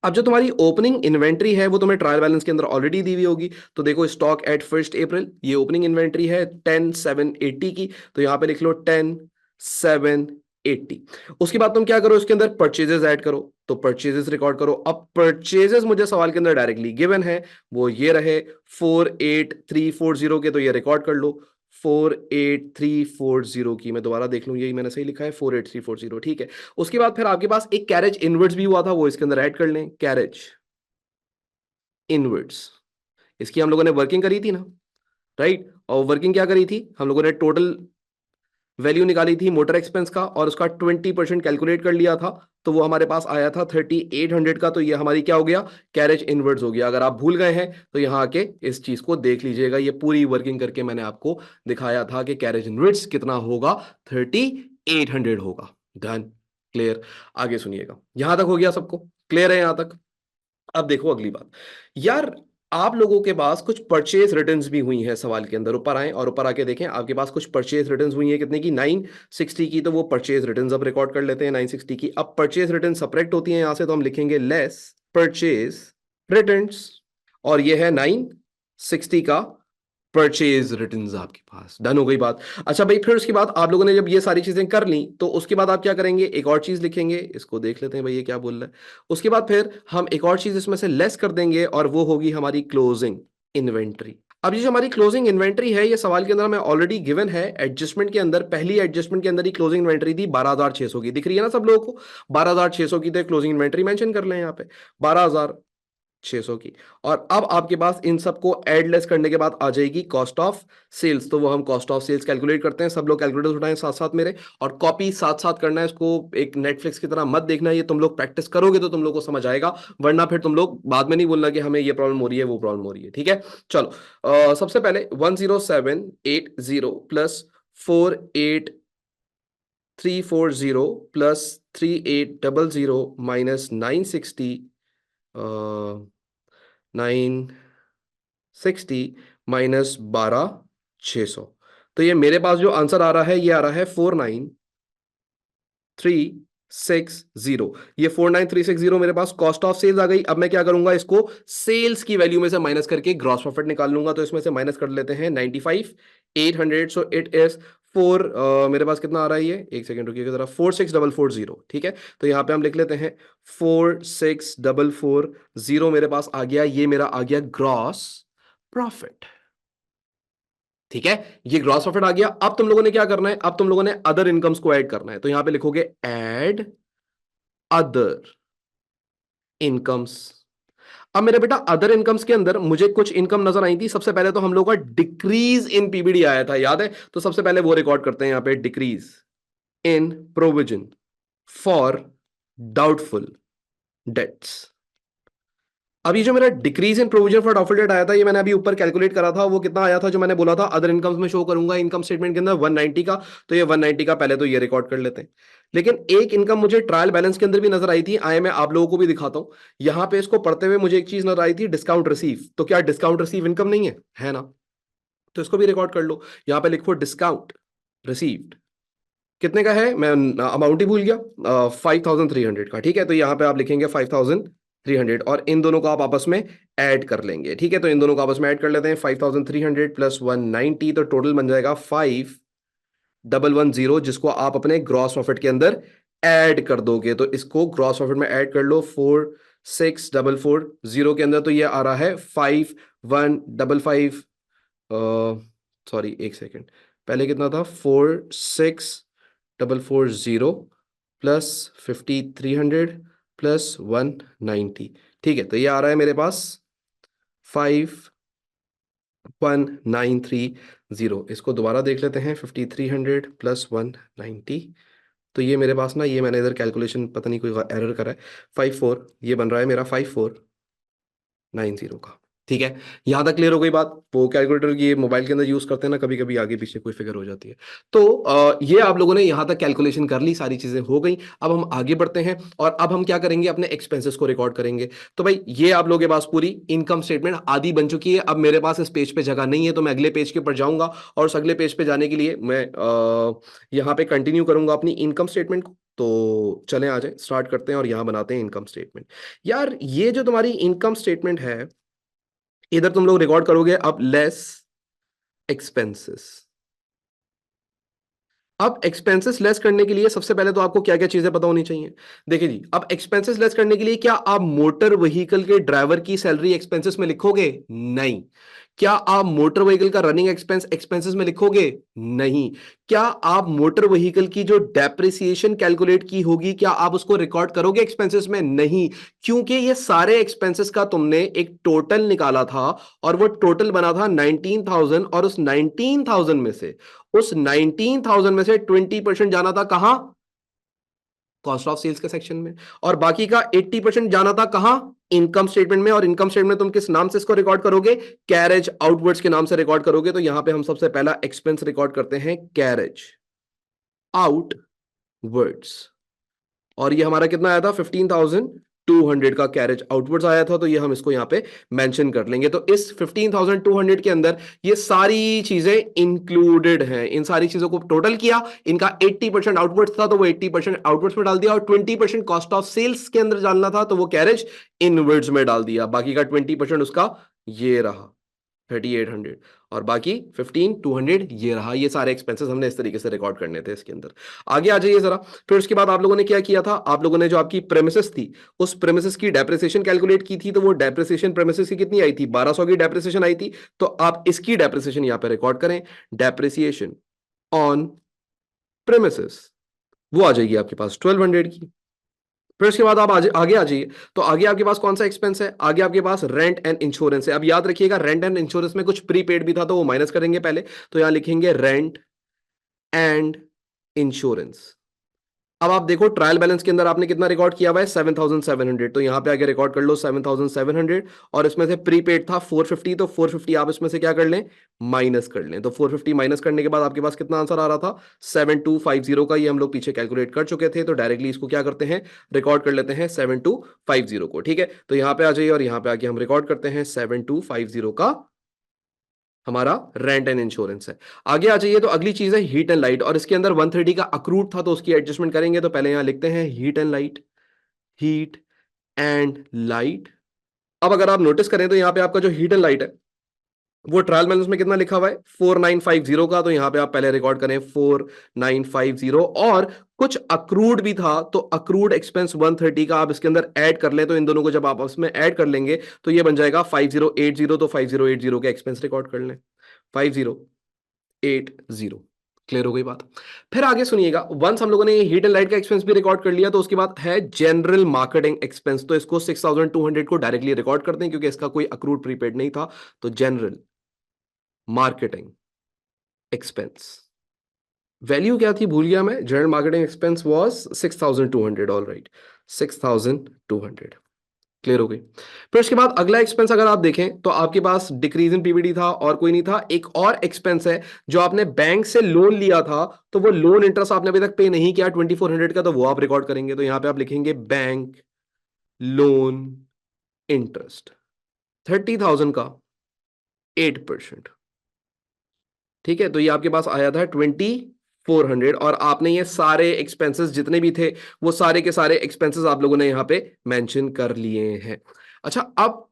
अब जो तुम्हारी ओपनिंग इन्वेंट्री है वो तुम्हें ट्रायल बैलेंस के अंदर ऑलरेडी दी हुई होगी। तो देखो स्टॉक एट 1 अप्रैल, ये ओपनिंग इन्वेंट्री है 10,780 की। तो यहां पे लिख लो 10,780। उसके बाद तुम क्या करो? इसके अंदर परचेजेस ऐड करो। तो परचेजेस रिकॉर्ड करो। अब परचेजेस मुझे सवाल के अंदर डायरेक्टली गिवन है, वो ये रहे 48340 के। तो ये रिकॉर्ड कर लो 48340 की। मैं दोबारा देख लूं, यही मैंने सही लिखा है 48340, ठीक है। उसके बाद फिर आपके पास एक कैरेज इनवर्ड्स भी हुआ था, वो इसके अंदर ऐड कर लें, कैरेज इनवर्ड्स। इसकी हम लोगों ने वर्किंग करी थी ना, राइट। और वर्किंग क्या करी थी? हम लोगों ने टोटल वैल्यू निकाली थी मोटर एक्सपेंस का, और उसका 20% कैलकुलेट कर लिया था। तो वो हमारे पास आया था 3800 का। तो ये हमारी क्या हो गया? कैरेज इनवर्ड्स हो गया। अगर आप भूल गए हैं तो यहाँ आके इस चीज को देख लीजिएगा, ये पूरी वर्किंग करके मैंने आपको दिखाया था कि कैरेज इनवर्ड्स कितना होगा? 3800 होगा। Done, clear. आगे सुनिएगा, यहां तक हो गया सबको? क्लियर है यहां तक? अब देखो अगली बात। यार आप लोगों के पास कुछ परचेज रिटर्न्स भी हुई हैं सवाल के अंदर। ऊपर आए और ऊपर आके देखें, आपके पास कुछ परचेज रिटर्न्स हुई हैं कितने की? 960 की। तो वो परचेज रिटर्न्स अब रिकॉर्ड कर लेते हैं 960 की। अब परचेज रिटर्न सब्ट्रैक्ट होती हैं यहां से, तो हम लिखेंगे लेस परचेज रिटर्न्स। और ये है 960 का परचेज रिटर्न्स आपके पास। डन हो गई बात। अच्छा भाई, फिर उसके बाद आप लोगों ने जब ये सारी चीजें कर ली, तो उसके बाद आप क्या करेंगे? एक और चीज लिखेंगे, इसको देख लेते हैं भाई ये क्या बोल रहा है। उसके बाद फिर हम एक और चीज इसमें से लेस कर देंगे, और वो होगी हमारी क्लोजिंग इन्वेंट्री। अब ये जो हमारी क्लोजिंग इन्वेंट्री है, ये सवाल के अंदर हमें ऑलरेडी गिवन है एडजस्टमेंट के अंदर। पहली एडजस्टमेंट के अंदर ही क्लोजिंग इन्वेंट्री थी 12,600 की। दिख रही है ना सब लोगों को? 12,600 की। तो क्लोजिंग इन्वेंट्री मेंशन कर लें यहाँ पे 12,600। 600 की। और अब आपके पास इन सबको ऐड लेस करने के बाद आ जाएगी कॉस्ट ऑफ सेल्स। तो वो हम कॉस्ट ऑफ सेल्स कैलकुलेट करते हैं। सब लोग कैलकुलेटर उठाएं साथ साथ मेरे, और कॉपी साथ साथ करना है इसको। एक नेटफ्लिक्स की तरह मत देखना है, ये तुम लोग प्रैक्टिस करोगे तो तुम लोग को समझ आएगा, वरना फिर तुम लोग बाद में नहीं बोलना कि हमें ये प्रॉब्लम हो रही है वो प्रॉब्लम हो रही है। ठीक है, चलो। सबसे पहले 10780 प्लस 48340 प्लस 3800 माइनस 960 माइनस 12600। तो ये मेरे पास जो आंसर आ रहा है ये आ रहा है 49360। ये 49360 मेरे पास कॉस्ट ऑफ सेल्स आ गई। अब मैं क्या करूंगा, इसको सेल्स की वैल्यू में से माइनस करके ग्रॉस प्रॉफिट निकाल लूंगा। तो इसमें से माइनस कर लेते हैं 95 800। सो इट इज 4, मेरे पास कितना आ रहा है ये, एक सेकंड रुकिएगा जरा, 46440। ठीक है, तो यहाँ पे हम लिख लेते हैं 46440 मेरे पास आ गया। ये मेरा आ गया ग्रॉस प्रॉफिट। ठीक है, ये ग्रॉस प्रॉफिट आ गया। अब तुम लोगों ने क्या करना है, अब तुम लोगों ने अदर इनकम्स को ऐड करना है। तो यहां पे लिखोगे ऐड अदर इनकम्स। अब मेरे बेटा अदर इनकम्स के अंदर मुझे कुछ इनकम नजर आई थी। सबसे पहले तो हम लोगों का डिक्रीज इन पीबीडी आया था, याद है? तो सबसे पहले वो रिकॉर्ड करते हैं यहां पे, decrease in provision for doubtful debts. अभी जो मेरा decrease in provision for doubtful date आया था, ये मैंने अभी ऊपर कैलकुलेट करा था। वो कितना आया था जो मैंने बोला था अदर इनकम्स में शो करूंगा इनकम स्टेटमेंट के अंदर, 190 का। तो ये 190 का पहले तो ये रिकॉर्ड कर लेते हैं। लेकिन एक इनकम मुझे ट्रायल बैलेंस के अंदर भी नजर आई थी, आए मैं आप लोगों को भी दिखाता हूं। यहां पे इसको पढ़ते हुए मुझे एक चीज नजर आई थी, डिस्काउंट रिसीव। तो क्या डिस्काउंट रिसीव इनकम नहीं है ना? तो इसको भी रिकॉर्ड कर लो। यहां पे लिखो डिस्काउंट रिसीव्ड, कितने का है, मैं अमाउंट ही भूल गया, 5300 का। ठीक है, तो यहाँ पे आप लिखेंगे 5300, और इन दोनों को आप आपस में ऐड कर लेंगे। ठीक है, तो इन दोनों को आपस में ऐड कर लेते हैं, 5300 प्लस 190, तो टोटल बन जाएगा 5110, जिसको आप अपने ग्रॉस प्रॉफिट के अंदर ऐड कर दोगे। तो इसको ग्रॉस प्रॉफिट में ऐड कर लो 46440 के अंदर। तो ये आ रहा है 5155, सॉरी एक सेकेंड, पहले कितना था, 46440 प्लस 5300 प्लस 190। ठीक है, तो ये आ रहा है मेरे पास 51930। इसको दोबारा देख लेते हैं, 5300 प्लस 190। तो ये मेरे पास ना, ये मैंने इधर कैलकुलेशन पता नहीं कोई एरर करा है, 54, ये बन रहा है मेरा 5490 का। ठीक है, यहां तक क्लियर हो गई बात? वो कैलकुलेटर की मोबाइल के अंदर यूज करते हैं ना, कभी कभी आगे पीछे कोई फिगर हो जाती है। तो ये आप लोगों ने यहां तक कैलकुलेशन कर ली, सारी चीजें हो गई। अब हम आगे बढ़ते हैं, और अब हम क्या करेंगे, अपने एक्सपेंसेस को रिकॉर्ड करेंगे। तो भाई ये आप लोगों के पास पूरी इनकम स्टेटमेंट आदि बन चुकी है। अब मेरे पास इस पेज पे जगह नहीं है, तो मैं अगले पेज के ऊपर जाऊंगा, और उस अगले पेज पे जाने के लिए मैं यहाँ पे कंटिन्यू करूंगा अपनी इनकम स्टेटमेंट को। तो चलें आ जाए, स्टार्ट करते हैं और यहाँ बनाते हैं इनकम स्टेटमेंट। यार ये जो तुम्हारी इनकम स्टेटमेंट है, इधर तुम लोग रिकॉर्ड करोगे अब लेस एक्सपेंसेस। अब एक्सपेंसेस लेस करने के लिए सबसे पहले तो आपको क्या क्या चीजें पता होनी चाहिए। देखिए जी, अब एक्सपेंसेस लेस करने के लिए क्या आप मोटर व्हीकल के ड्राइवर की सैलरी एक्सपेंसेस में लिखोगे? नहीं। क्या आप मोटर व्हीकल का रनिंग एक्सपेंस एक्सपेंसेस में लिखोगे? नहीं। क्या आप मोटर व्हीकल की जो डेप्रिसिएशन कैलकुलेट की होगी, क्या आप उसको रिकॉर्ड करोगे एक्सपेंसेस में? नहीं, क्योंकि ये सारे एक्सपेंसेस का तुमने एक टोटल निकाला था, और वो टोटल बना था 19,000, और उस 19,000 में से, उस 19,000 में से 20% जाना था कहां? कॉस्ट ऑफ सेल्स के सेक्शन में। और बाकी का 80% जाना था कहां? इनकम स्टेटमेंट में। और इनकम स्टेटमेंट में तुम किस नाम से इसको रिकॉर्ड करोगे? कैरेज आउटवर्ड्स के नाम से रिकॉर्ड करोगे। तो यहां पे हम सबसे पहला एक्सपेंस रिकॉर्ड करते हैं, कैरेज आउटवर्ड्स। और ये हमारा कितना आया था? 15,200 का कैरेज आउटवर्ड्स आया था। तो ये हम इसको यहाँ पे मेंशन कर लेंगे। तो इस 15,200 के अंदर ये सारी चीजें इंक्लूडेड हैं। इन सारी चीजों को टोटल किया, इनका 80% आउटवर्ड्स था, तो वो 80% आउटवर्ड्स में डाल दिया, और 20% कॉस्ट ऑफ सेल्स के अंदर डालना था, तो वो कैरेज इनवर्ड्स में डाल दिया। बाकी का 20% उसका ये रहा 3,800, और बाकी 15,200 ये रहा। ये सारे एक्सपेंसेस हमने इस तरीके से रिकॉर्ड करने थे इसके अंदर। आगे आ जाइए जरा। फिर उसके बाद आप लोगों ने क्या किया था, आप लोगों ने जो आपकी प्रेमिसेस थी, उस प्रेमिसेस की डेप्रिसिएशन कैलकुलेट की थी। तो वो डेप्रिसिएशन प्रेमिसेस की कितनी आई थी? 1200 की डेप्रिसिएशन आई थी। तो आप इसकी डेप्रिसिएशन यहां पे रिकॉर्ड करें, डेप्रिसिएशन ऑन प्रेमिसेस, वो आ जाएगी आपके पास 1,200 की। फिर उसके बाद आप आगे आ जाइए। तो आगे आपके पास कौन सा एक्सपेंस है? आगे आपके पास रेंट एंड इंश्योरेंस है। अब याद रखिएगा, रेंट एंड इंश्योरेंस में कुछ प्रीपेड भी था, तो वो माइनस करेंगे पहले। तो यहां लिखेंगे रेंट एंड इंश्योरेंस। अब आप देखो ट्रायल बैलेंस के अंदर आपने कितना रिकॉर्ड किया हुआ है? 7,700। तो यहां पे आगे रिकॉर्ड कर लो 7,700, और इसमें से प्रीपेड था 450। तो 450 आप इसमें से क्या कर लें? माइनस कर लें। तो 450 माइनस करने के बाद आपके पास कितना आंसर आ रहा था? 7250 का। ये हम लोग पीछे कैलकुलेट कर चुके थे, तो डायरेक्टली इसको क्या करते हैं? रिकॉर्ड कर लेते हैं 7250 को। ठीक है, तो यहां पे आ जाइए और यहां पे आके हम रिकॉर्ड करते हैं 7250 का हमारा रेंट एंड इंश्योरेंस है। आगे आ जाइए, तो अगली चीज है हीट एंड लाइट, और इसके अंदर 130 का अक्रूड था, तो उसकी एडजस्टमेंट करेंगे। तो पहले यहां लिखते हैं heat and light, heat and light. अब अगर आप नोटिस करें तो यहां पे आपका जो हीट एंड लाइट है वो ट्रायल बैलेंस में कितना लिखा हुआ है? 4950 का। तो यहां पे आप पहले रिकॉर्ड करें 4950, और कुछ अक्रूड भी था, तो अक्रूड एक्सपेंस 130 का आप इसके अंदर ऐड कर लें। तो इन दोनों को जब आप आपस में ऐड कर लेंगे तो ये बन जाएगा 5080। तो 5080 के एक्सपेंस रिकॉर्ड कर लें, 5080। क्लियर हो गई बात? फिर आगे सुनिएगा, वंस हम लोगों ने ये हीट एंड लाइट का एक्सपेंस भी रिकॉर्ड कर लिया, तो उसके बाद है जनरल मार्केटिंग एक्सपेंस। तो इसको 6200 को डायरेक्टली रिकॉर्ड करते हैं, क्योंकि इसका कोई अक्रूड प्रीपेड नहीं था। तो जनरल मार्केटिंग एक्सपेंस वैल्यू क्या थी? भूल गया मैं। General marketing expense was 6200। All right, 6200। Clear हो गई? फिर उसके बाद अगला एक्सपेंस अगर आप देखें तो आपके पास डिक्रीज इन पीबीडी था, और कोई नहीं था। एक और एक्सपेंस है, जो आपने बैंक से लोन लिया था, तो वो लोन इंटरेस्ट आपने अभी तक पे नहीं किया 2400 का, तो वो आप रिकॉर्ड करेंगे। तो यहां पे आप लिखेंगे बैंक लोन इंटरेस्ट 30,000 का 8%। ठीक है, तो ये आपके पास आया था 2400, और आपने ये सारे एक्सपेंसेस जितने भी थे वो सारे के सारे एक्सपेंसेस आप लोगों ने यहाँ पे मेंशन कर लिए हैं। अच्छा, अब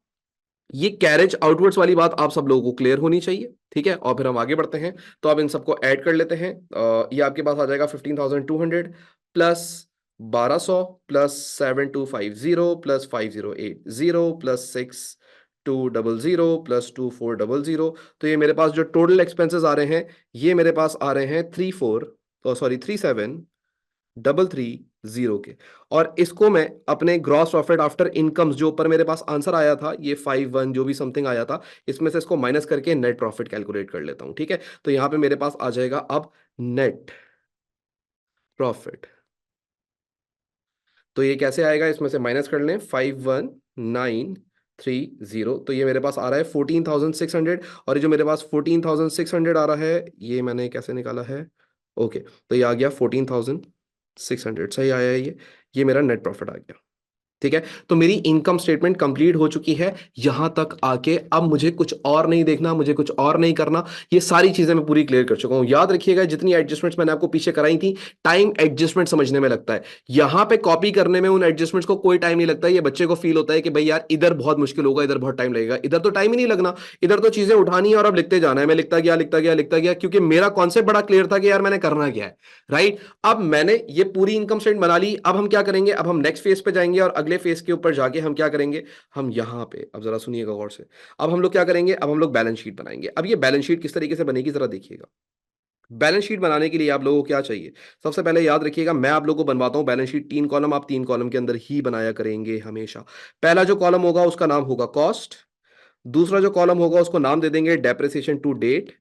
ये कैरेज आउटवर्ड्स वाली बात आप सब लोगों को क्लियर होनी चाहिए। ठीक है, और फिर हम आगे बढ़ते हैं। तो आप इन सबको ऐड कर लेते हैं। ये आपके पास आ जाएगा 15,200 plus 1200 plus 7250 plus 5080 plus 6200 plus 2400। तो ये मेरे पास जो टोटल एक्सपेंसेस आ रहे हैं, ये मेरे पास आ रहे हैं 3730 के। और इसको मैं अपने ग्रॉस प्रॉफिट आफ्टर इनकम्स, जो ऊपर मेरे पास आंसर आया था ये 51 जो भी समथिंग आया था, इसमें से इसको माइनस करके नेट प्रॉफिट कैलकुलेट कर लेता हूं। ठीक है, तो यहां पे मेरे पास आ जाएगा अब नेट प्रॉफिट। तो ये कैसे आएगा? इसमें से माइनस कर लें 51930। तो ये मेरे पास आ रहा है 14,600, और ये जो मेरे पास 14,600 आ रहा है, ये मैंने कैसे निकाला है? ओके, तो ये आ गया 14,600। सही आया है ये मेरा नेट प्रॉफिट आ गया। ठीक है, तो मेरी इनकम स्टेटमेंट कंप्लीट हो चुकी है। यहां तक आके अब मुझे कुछ और नहीं देखना, मुझे कुछ और नहीं करना। ये सारी चीजें मैं पूरी क्लियर कर चुका हूं। याद रखिएगा, जितनी एडजस्टमेंट्स मैंने आपको पीछे कराई थी, टाइम एडजस्टमेंट समझने में लगता है। यहां पे कॉपी करने में उन एडजस्टमेंट्स को कोई टाइम नहीं लगता है। ये बच्चे को फील होता है कि भाई यार इधर बहुत मुश्किल होगा, इधर बहुत टाइम लगेगा। इधर तो टाइम ही नहीं लगना, इधर तो चीजें उठानी है और अब लिखते जाना है। मैं लिखता गया लिखता गया लिखता गया, क्योंकि मेरा कॉन्सेप्ट बड़ा क्लियर था कि यार मैंने करना क्या है। राइट, अब मैंने ये पूरी इनकम स्टेटमेंट बना ली। अब हम क्या करेंगे? अब हम नेक्स्ट फेज पे जाएंगे, और अगले फेज के ऊपर जाके हम क्या करेंगे? हम यहां पे, अब जरा सुनिएगा गौर से। अब हम लोग क्या करेंगे? अब हम लोग बैलेंस शीट बनाएंगे। अब ये बैलेंस शीट किस तरीके से बनेगी जरा देखिएगा। बैलेंस शीट बनाने के लिए आप लोगों को क्या चाहिए? सबसे पहले याद रखिएगा, मैं आप लोगों को बनवाता हूं बैलेंस शीट 3 कॉलम। आप 3 कॉलम के अंदर ही बनाया करेंगे हमेशा। पहला जो कॉलम होगा उसका नाम होगा कॉस्ट। दूसरा जो कॉलम होगा उसको नाम दे देंगे डेप्रिसिएशन टू डेट।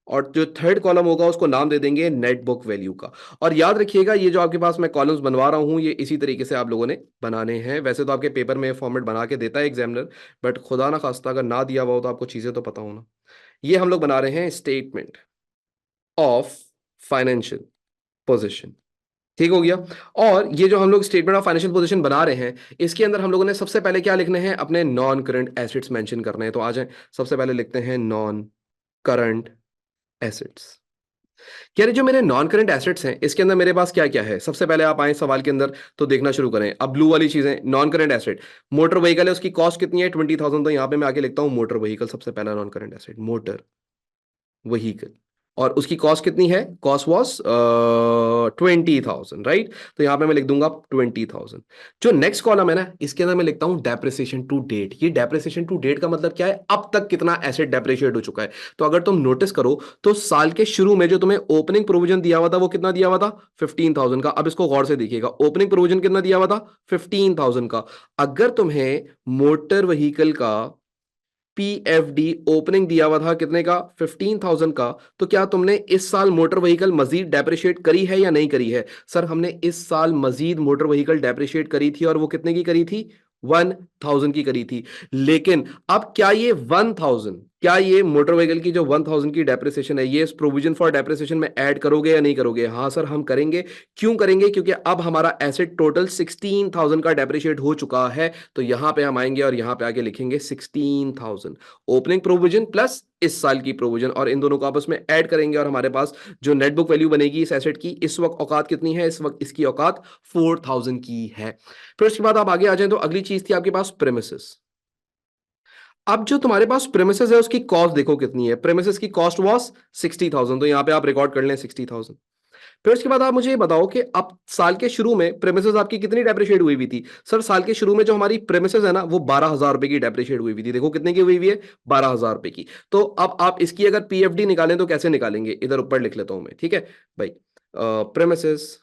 और जो थर्ड कॉलम होगा उसको नाम दे देंगे नेट बुक वैल्यू का। और याद रखिएगा, ये जो आपके पास मैं कॉलम्स बनवा रहा हूं, ये इसी तरीके से आप लोगों ने बनाने हैं। वैसे तो आपके पेपर में फॉर्मेट बना के देता है एग्जामिनर, बट खुदा ना खास्ता अगर ना दिया हुआ हो तो आपको चीजें तो पता हो ना। ये हम लोग बना रहे हैं स्टेटमेंट ऑफ फाइनेंशियल पोजिशन। ठीक हो गया? और ये जो हम लोग स्टेटमेंट ऑफ फाइनेंशियल पोजीशन बना रहे हैं, इसके अंदर हम लोगों ने सबसे पहले क्या लिखने हैं? अपने नॉन करंट एसेट्स मेंशन करने हैं। तो आ जाए, सबसे पहले लिखते हैं नॉन करंट एसेट्स। यानी जो मेरे नॉन करंट एसेट्स हैं, इसके अंदर मेरे पास क्या क्या है? सबसे पहले आप आए सवाल के अंदर तो देखना शुरू करें। अब ब्लू वाली चीजें non current asset, motor vehicle है, उसकी कॉस्ट कितनी है? 20,000। तो यहां पे मैं आके लिखता हूं मोटर व्हीकल, सबसे पहला non current asset motor vehicle. और उसकी कॉस्ट कितनी है, कॉस्ट वॉज 20,000, राइट। तो यहाँ पे मैं लिख दूंगा 20,000। जो नेक्स्ट कॉलम है ना, इसके अंदर मैं लिखता हूं डेप्रिसिएशन टू डेट। ये डेप्रिसिएशन टू डेट का मतलब क्या है, अब तक कितना एसेट डेप्रिशिएट हो चुका है। तो अगर तुम नोटिस करो तो साल के शुरू में जो तुम्हें ओपनिंग प्रोविजन दिया हुआ था वो कितना दिया हुआ था, 15,000 का। अब इसको गौर से देखिएगा, ओपनिंग प्रोविजन कितना दिया हुआ था, 15,000 का। अगर तुम्हें मोटर व्हीकल का पीएफडी ओपनिंग दिया हुआ था कितने का, 15,000 का, तो क्या तुमने इस साल मोटर व्हीकल मजीद डेप्रिशिएट करी है या नहीं करी है? सर हमने इस साल मजीद मोटर व्हीकल डेप्रिशिएट करी थी, और वो कितने की करी थी, 1,000 की करी थी। लेकिन अब क्या ये 1,000, क्या ये मोटर व्हीकल की जो 1,000 की डेप्रिसिएशन है, ये इस प्रोविजन फॉर डेप्रिसिएशन में ऐड करोगे या नहीं करोगे? हाँ सर हम करेंगे। क्यों करेंगे? क्योंकि अब हमारा एसेट टोटल 16,000 का डेप्रिशिएट हो चुका है। तो यहां पे हम आएंगे और यहां पे आके लिखेंगे 16,000 ओपनिंग प्रोविजन प्लस इस साल की प्रोविजन, और इन दोनों को आपस में ऐड करेंगे, और हमारे पास जो नेट बुक वैल्यू बनेगी इस एसेट की, इस वक्त औकात कितनी है, इस वक्त इसकी औकात 4,000 की है। फिर उसके बाद आप आगे आ जाएं तो अगली चीज थी आपके पास प्रेमिसेस। अब जो तुम्हारे पास प्रेमिसेस है उसकी कॉस्ट देखो कितनी है। प्रेमिसेस की कॉस्ट वाज 60,000, तो यहां पे आप रिकॉर्ड कर लें 60,000। फिर उसके बाद आप मुझे ये बताओ कि अब साल के शुरू में प्रेमिसेस आपकी कितनी डेप्रिशिएट हुई हुई थी? सर साल के शुरू में जो हमारी प्रेमिसेस है ना, वो 12,000 रुपए की डेप्रिशिएट हुई हुई थी। देखो कितने की हुई हुई है, 12,000 रुपए की। तो अब आप इसकी अगर पीएफडी निकालें तो कैसे निकालेंगे, इधर ऊपर लिख लेता हूं मैं, ठीक है भाई। प्रेमिसेस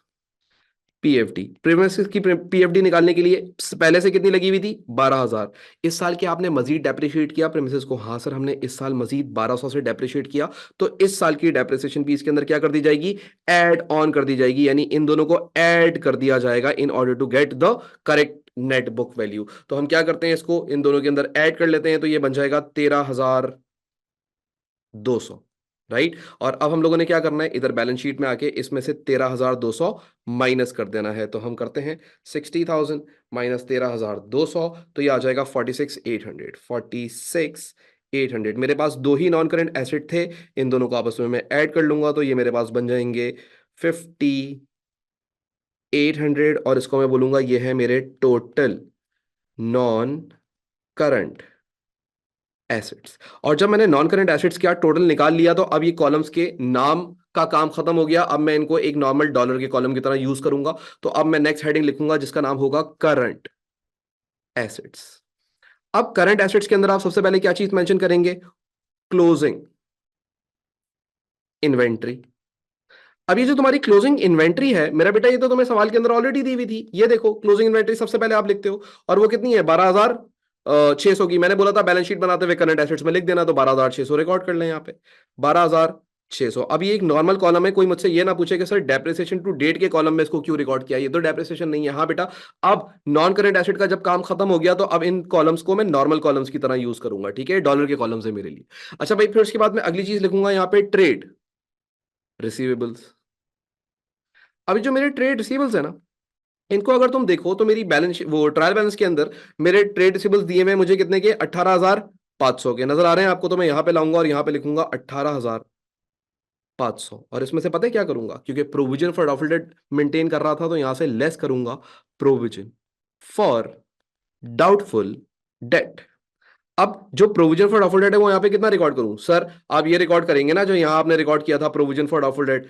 पीएफडी, प्रीमियस की पीएफडी निकालने के लिए पहले से कितनी लगी हुई थी, 12,000। इस साल क्या आपने मजीद डेप्रिशिएट किया प्रीमियस को? हाँ सर हमने इस साल मजीद 1,200 से डेप्रिशिएट किया। तो इस साल की डेप्रिसिएशन भी इसके अंदर क्या कर दी जाएगी, ऐड ऑन कर दी जाएगी, यानी इन दोनों को ऐड कर दिया जाएगा in order to get the correct net book value. तो हम क्या करते हैं, इसको इन दोनों के अंदर ऐड कर लेते हैं, तो ये बन जाएगा 13,200, राइट। और अब हम लोगों ने क्या करना है, इधर बैलेंस शीट में आके इसमें से 13,200 माइनस कर देना है। तो हम करते हैं 60,000 माइनस 13,200, तो ये आ जाएगा 46,800। 46,800, मेरे पास दो ही नॉन करेंट एसेट थे, इन दोनों को आपस में मैं ऐड कर लूंगा, तो ये मेरे पास बन जाएंगे 50,800, और इसको मैं बोलूंगा ये है मेरे टोटल नॉन करंट एसेट्स। और जब मैंने नॉन करंट एसेट्स का टोटल निकाल लिया, तो अब ये कॉलम्स के नाम का काम खत्म हो गया। अब मैं इनको एक नॉर्मल डॉलर के कॉलम की तरह यूज करूंगा। तो अब मैं नेक्स्ट हेडिंग लिखूंगा जिसका नाम होगा करंट एसेट्स। अब करंट एसेट्स के अंदर आप सबसे पहले क्या चीज मेंशन करेंगे, क्लोजिंग इन्वेंट्री। अब ये जो तुम्हारी क्लोजिंग इन्वेंट्री है मेरा बेटा, ये तो तुम्हें सवाल के अंदर ऑलरेडी दी हुई थी। ये देखो क्लोजिंग इन्वेंट्री सबसे पहले आप लिखते हो, और वो कितनी है, 12,600 की। मैंने बोला था बैलेंस शीट बनाते हुए करंट एसेट्स में लिख देना, तो 12,600 रिकॉर्ड कर लें यहाँ पे, 12,600। अब ये एक नॉर्मल कॉलम है, कोई मुझसे ये ना पूछे कि सर डेप्रिसिएशन टू डेट के कॉलम में इसको क्यों रिकॉर्ड किया, ये तो डेप्रिसिएशन नहीं है। हाँ बेटा, अब नॉन करंट एसेट का जब काम खत्म हो गया, तो अब इन कॉलम्स को मैं नॉर्मल कॉलम्स की तरह यूज करूंगा, ठीक है, डॉलर के कॉलम्स है मेरे लिए। अच्छा भाई, फिर उसके बाद मैं अगली चीज लिखूंगा यहाँ पे ट्रेड रिसीवेबल्स। अभी जो मेरे ट्रेड रिसीवेबल्स है ना, इनको अगर तुम देखो तो मेरी बैलेंस वो ट्रायल बैलेंस के अंदर मेरे ट्रेड रिसीवेबल्स दिए हुए मुझे कितने के, 18,500 के नजर आ रहे हैं आपको। तो मैं यहां पे लाऊंगा और यहां पे लिखूंगा 18,500, और इसमें से पता है क्या करूंगा, क्योंकि provision for doubtful date maintain कर रहा था, तो यहां से लेस करूंगा प्रोविजन फॉर डाउटफुल डेट। अब जो प्रोविजन फॉर डाउटफुल डेट है वो यहाँ पे कितना रिकॉर्ड करूं? सर आप ये रिकॉर्ड करेंगे ना, जो यहाँ आपने रिकॉर्ड किया था provision for doubtful date,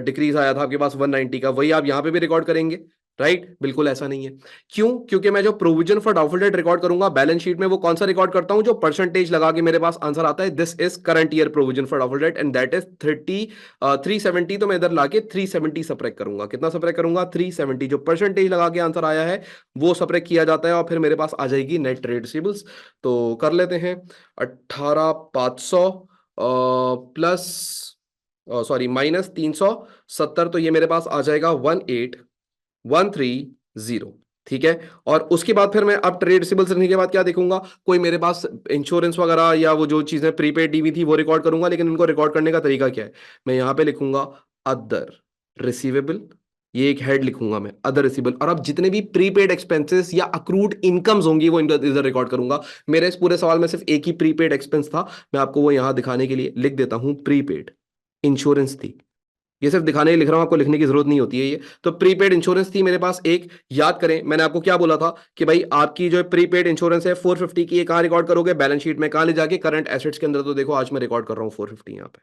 decrease आया था आपके पास 190 का, वही आप यहाँ पे भी रिकॉर्ड करेंगे, राइट। बिल्कुल ऐसा नहीं है। क्यों? क्योंकि मैं जो provision for doubtful date record करूंगा बैलेंस शीट में, वो कौन सा रिकॉर्ड करता हूं, जो परसेंटेज लगा के मेरे पास आंसर आता है, this is current year provision for doubtful date and that is 370। तो मैं इधर लाके 370 सब्ट्रैक्ट करूंगा। कितना सब्ट्रैक्ट करूंगा? 370। जो परसेंटेज लगा के आंसर आया है वो सब्ट्रैक्ट किया जाता है, और फिर मेरे पास आ जाएगी नेट ट्रेड रिसीवेबल्स। तो कर लेते हैं 18,500 प्लस, सॉरी, माइनस 370, तो ये मेरे पास आ जाएगा 18,130, ठीक है। और उसके बाद फिर मैं अब ट्रेड रिसीवेबल्स रखने के बाद क्या देखूंगा, कोई मेरे पास इंश्योरेंस वगैरह या वो जो चीजें प्रीपेड डी हुई थी वो रिकॉर्ड करूंगा। लेकिन इनको रिकॉर्ड करने का तरीका क्या है, मैं यहां पे लिखूंगा अदर रिसीवेबल, ये एक हेड लिखूंगा मैं, अदर रिसीवेबल। और अब जितने भी प्रीपेड एक्सपेंसेस या अक्रूड इनकम्स होंगी वो इधर रिकॉर्ड करूंगा। मेरे इस पूरे सवाल में सिर्फ एक ही प्रीपेड एक्सपेंस था, मैं आपको वो यहां दिखाने के लिए लिख देता हूं, प्रीपेड इंश्योरेंस थी। ये सिर्फ दिखाने के लिख रहा हूं, आपको लिखने की जरूरत नहीं होती है ये। तो प्रीपेड इंश्योरेंस थी मेरे पास एक। याद करें मैंने आपको क्या बोला था कि भाई आपकी जो प्रीपेड इंश्योरेंस है 450 की, ये कहां रिकॉर्ड करोगे, बैलेंस शीट में। कहां ले जाके, करंट एसेट्स के अंदर। तो देखो आज मैं रिकॉर्ड कर रहा हूं 450 यहाँ पे।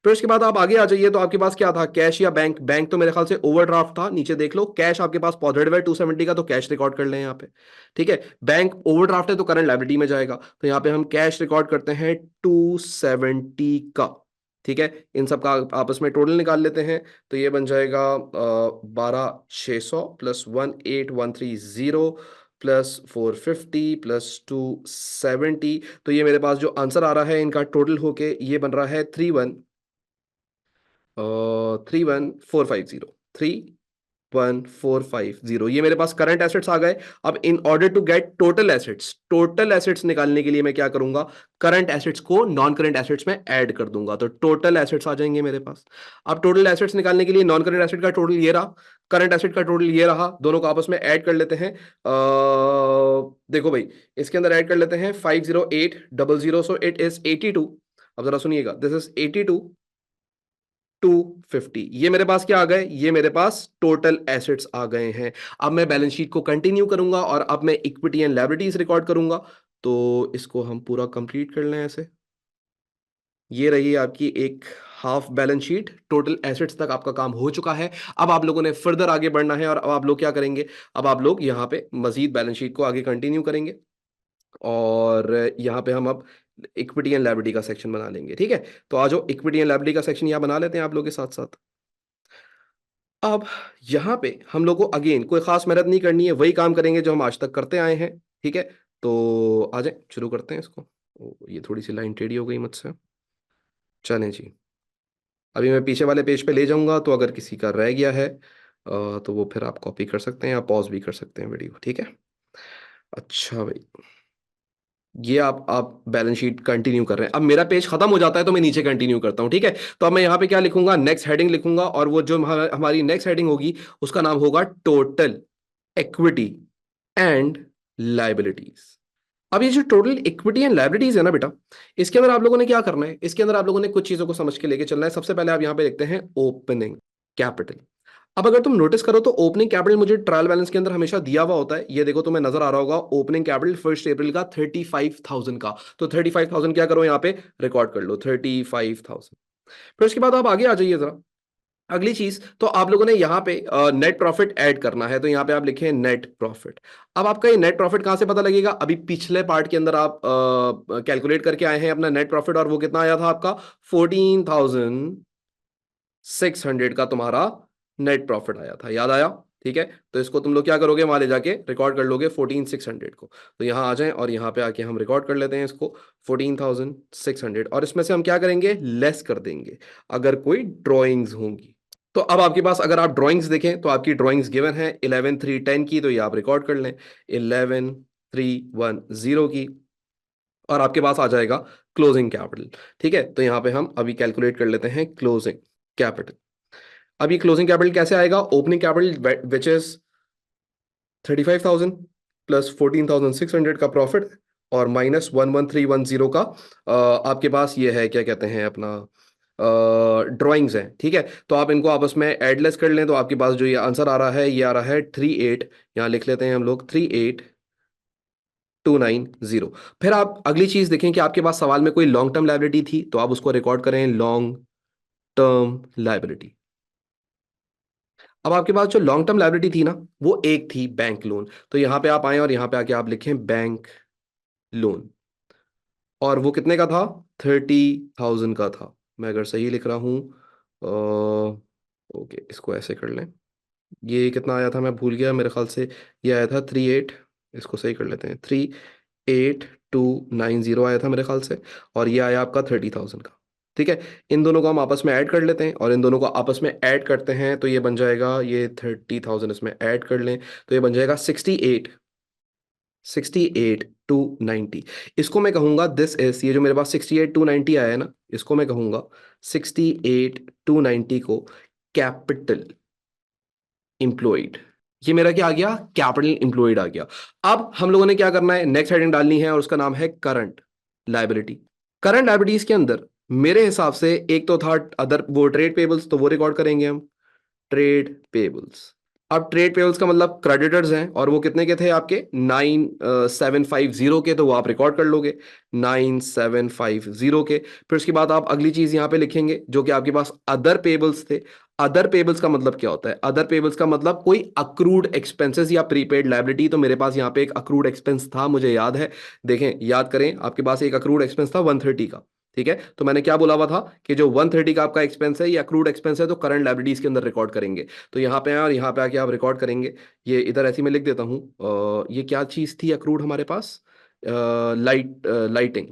फिर उसके बाद आप आगे आ जाइए तो आपके पास क्या था, कैश या बैंक। बैंक तो मेरे ख्याल से ओवरड्राफ्ट था, नीचे देख लो। कैश आपके पास पॉजिटिव है 270 का, तो कैश रिकॉर्ड कर लें यहाँ पे। ठीक है, बैंक ओवरड्राफ्ट है तो करंट लायबिलिटी में जाएगा, तो यहाँ पे हम कैश रिकॉर्ड करते हैं 270 का। ठीक है, इन सब का आपस में टोटल निकाल लेते हैं, तो ये बन जाएगा 12,600 प्लस 18,130 प्लस 450 प्लस 270। तो ये मेरे पास जो आंसर आ रहा है इनका टोटल होके ये बन रहा है 31450। ये मेरे पास करंट एसेट्स आ गए। अब in order to get total assets निकालने के लिए मैं क्या करूंगा, करंट एसेट्स को नॉन करंट एसेट्स में ऐड कर दूंगा, तो टोटल एसेट्स आ जाएंगे मेरे पास। अब टोटल एसेट्स निकालने के लिए नॉन करंट एसेट का टोटल ये रहा, करंट एसेट का टोटल ये रहा, दोनों को आपस में ऐड कर लेते हैं। देखो भाई, इसके अंदर ऐड कर लेते हैं 50800, सो इट इज 82। अब जरा सुनिएगा, दिस इज 82 250। ये मेरे पास क्या आ गए, ये मेरे पास टोटल एसेट्स आ गए हैं। अब मैं बैलेंस शीट को कंटिन्यू करूंगा और अब मैं इक्विटी एंड लायबिलिटीज रिकॉर्ड करूंगा, तो इसको हम पूरा कंप्लीट कर लें ऐसे। ये रही आपकी एक half balance sheet, total assets तक आपका काम हो चुका है। अब आप लोगों ने फर्दर आगे बढ़ना है, और अब आप लोग क्या करेंगे, अब आप लोग यहाँ पे मजीद बैलेंस शीट को आगे कंटिन्यू करेंगे, और यहाँ पे हम अब इक्विटी एंड लायबिलिटी का सेक्शन बना लेंगे। ठीक है, तो आज इक्विटी एंड लायबिलिटी का सेक्शन यहाँ बना लेते हैं आप लोग के साथ साथ। अब यहाँ पे हम लोग को अगेन कोई खास मेहनत नहीं करनी है, वही काम करेंगे जो हम आज तक करते आए हैं। ठीक है, तो आ जाए शुरू करते हैं इसको। ये थोड़ी सी लाइन टेढ़ी हो गई मुझसे। चलें जी, अभी मैं पीछे वाले पेज पे ले जाऊंगा, तो अगर किसी का रह गया है तो वो फिर आप कॉपी कर सकते हैं या पॉज भी कर सकते हैं वीडियो। ठीक है, अच्छा भाई, ये आप बैलेंस शीट कंटिन्यू कर रहे हैं। अब मेरा पेज खत्म हो जाता है तो मैं नीचे कंटिन्यू करता हूं। ठीक है, तो अब मैं यहाँ पे क्या लिखूंगा, नेक्स्ट हेडिंग लिखूंगा, और वो जो हमारी नेक्स्ट हेडिंग होगी उसका नाम होगा टोटल इक्विटी एंड लायबिलिटीज। अब ये जो टोटल इक्विटी एंड लायबिलिटीज है ना बेटा, इसके अंदर आप लोगों ने क्या करना है, इसके अंदर आप लोगों ने कुछ चीजों को समझ के लेके चलना है। सबसे पहले आप यहाँ पे देखते हैं ओपनिंग कैपिटल। अब अगर तुम नोटिस करो तो ओपनिंग कैपिटल मुझे ट्रायल बैलेंस के अंदर हमेशा दिया हुआ होता है। ये देखो तुम्हें नजर आ रहा होगा, ओपनिंग कैपिटल 1 अप्रैल का 35,000 का, तो 35,000 क्या करो यहाँ पे रिकॉर्ड कर लो, 35,000। फिर उसके बाद आप आगे आ जाइए जरा, अगली चीज तो आप लोगों ने यहाँ पे नेट प्रॉफिट ऐड करना है, तो यहाँ पे आप लिखें नेट प्रॉफिट। अब आपका ये नेट प्रॉफिट कहां से पता लगेगा, अभी पिछले पार्ट के अंदर आप कैलकुलेट करके आए हैं अपना नेट प्रॉफिट, और वो कितना आया था आपका 14,600 का तुम्हारा नेट प्रॉफिट आया था, याद आया। ठीक है, तो इसको तुम लोग क्या करोगे, वहां ले जाके रिकॉर्ड कर लोगे 14,600 को। तो यहाँ आ जाएं और यहाँ पे आके हम रिकॉर्ड कर लेते हैं इसको 14,600, और इसमें से हम क्या करेंगे, लेस कर देंगे अगर कोई ड्रॉइंग्स होंगी। तो अब आपके पास अगर आप ड्राइंग्स देखें तो आपकी ड्राइंग्स गिवन है 11,310 की, तो ये आप रिकॉर्ड कर लें 11,310 की, और आपके पास आ जाएगा क्लोजिंग कैपिटल। ठीक है, तो यहाँ पे हम अभी कैलकुलेट कर लेते हैं क्लोजिंग कैपिटल। अब ये क्लोजिंग कैपिटल कैसे आएगा, opening capital which is 35,000 plus 14,600 का प्रॉफिट, और माइनस 11,310 का आपके पास ये है क्या कहते हैं अपना ड्राइंग्स हैं। ठीक है, तो आप इनको आपस में एडलेस कर लें, तो आपके पास जो ये आंसर आ रहा है ये आ रहा है 38, यहाँ लिख लेते हैं हम लोग 38,290। फिर आप अगली चीज देखें कि आपके पास सवाल में कोई लॉन्ग टर्म लाइबिलिटी थी, तो आप उसको रिकॉर्ड करें लॉन्ग टर्म लाइबिलिटी। अब आपके पास जो लॉन्ग टर्म लाइबिलिटी थी ना, वो एक थी बैंक लोन, तो यहां पे आप आए और यहां पे आके आप लिखें बैंक लोन, और वो कितने का था, 30,000 का था। मैं अगर सही लिख रहा हूं, ओके इसको ऐसे कर लें, ये कितना आया था मैं भूल गया, मेरे ख्याल से ये आया था 38, इसको सही कर लेते हैं 38,290 आया था मेरे ख्याल से, और ये आया आपका 30,000 का। ठीक है, इन दोनों को हम आपस में ऐड कर लेते हैं, और इन दोनों को आपस में ऐड करते हैं तो ये बन जाएगा, ये 30,000 इसमें ऐड कर लें तो ये बन जाएगा 68,290। इसको मैं कहूंगा दिस इज, ये जो मेरे पास 68,290 आया है ना, इसको मैं कहूंगा 68,290 को कैपिटल इंप्लॉयड। ये मेरा क्या आ गया, कैपिटल इंप्लॉयड आ गया। अब हम लोगों ने क्या करना है, नेक्स्ट हेडिंग डालनी है, और उसका नाम है करंट लायबिलिटी। करंट लायबिलिटीज के अंदर मेरे हिसाब से एक तो था अदर वो ट्रेड पेबल्स, तो वो रिकॉर्ड करेंगे हम ट्रेड पेबल्स। अब ट्रेड पेबल्स का मतलब क्रेडिटर्स हैं और वो कितने के थे आपके 9750 के, तो वो आप रिकॉर्ड कर लोगे 9750 के। फिर उसके बाद आप अगली चीज यहाँ पे लिखेंगे जो कि आपके पास अदर पेबल्स थे। अदर पेबल्स का मतलब क्या होता है? अदर पेबल्स का मतलब कोई अक्रूड एक्सपेंसेस या प्रीपेड लायबिलिटी। तो मेरे पास यहाँ पे एक अक्रूड एक्सपेंस था, मुझे याद है। देखें, याद करें, आपके पास एक अक्रूड एक्सपेंस था 130 का। ठीक है, तो मैंने क्या बोला हुआ था कि जो 130 का आपका एक्सपेंस है, ये अक्रूड एक्सपेंस है, तो करंट लायबिलिटीज के अंदर रिकॉर्ड करेंगे। तो यहाँ पे आए और यहाँ पे आके आप रिकॉर्ड करेंगे। ये इधर ऐसे ही मैं लिख देता हूँ। ये क्या चीज़ थी अक्रूड हमारे पास? लाइटिंग।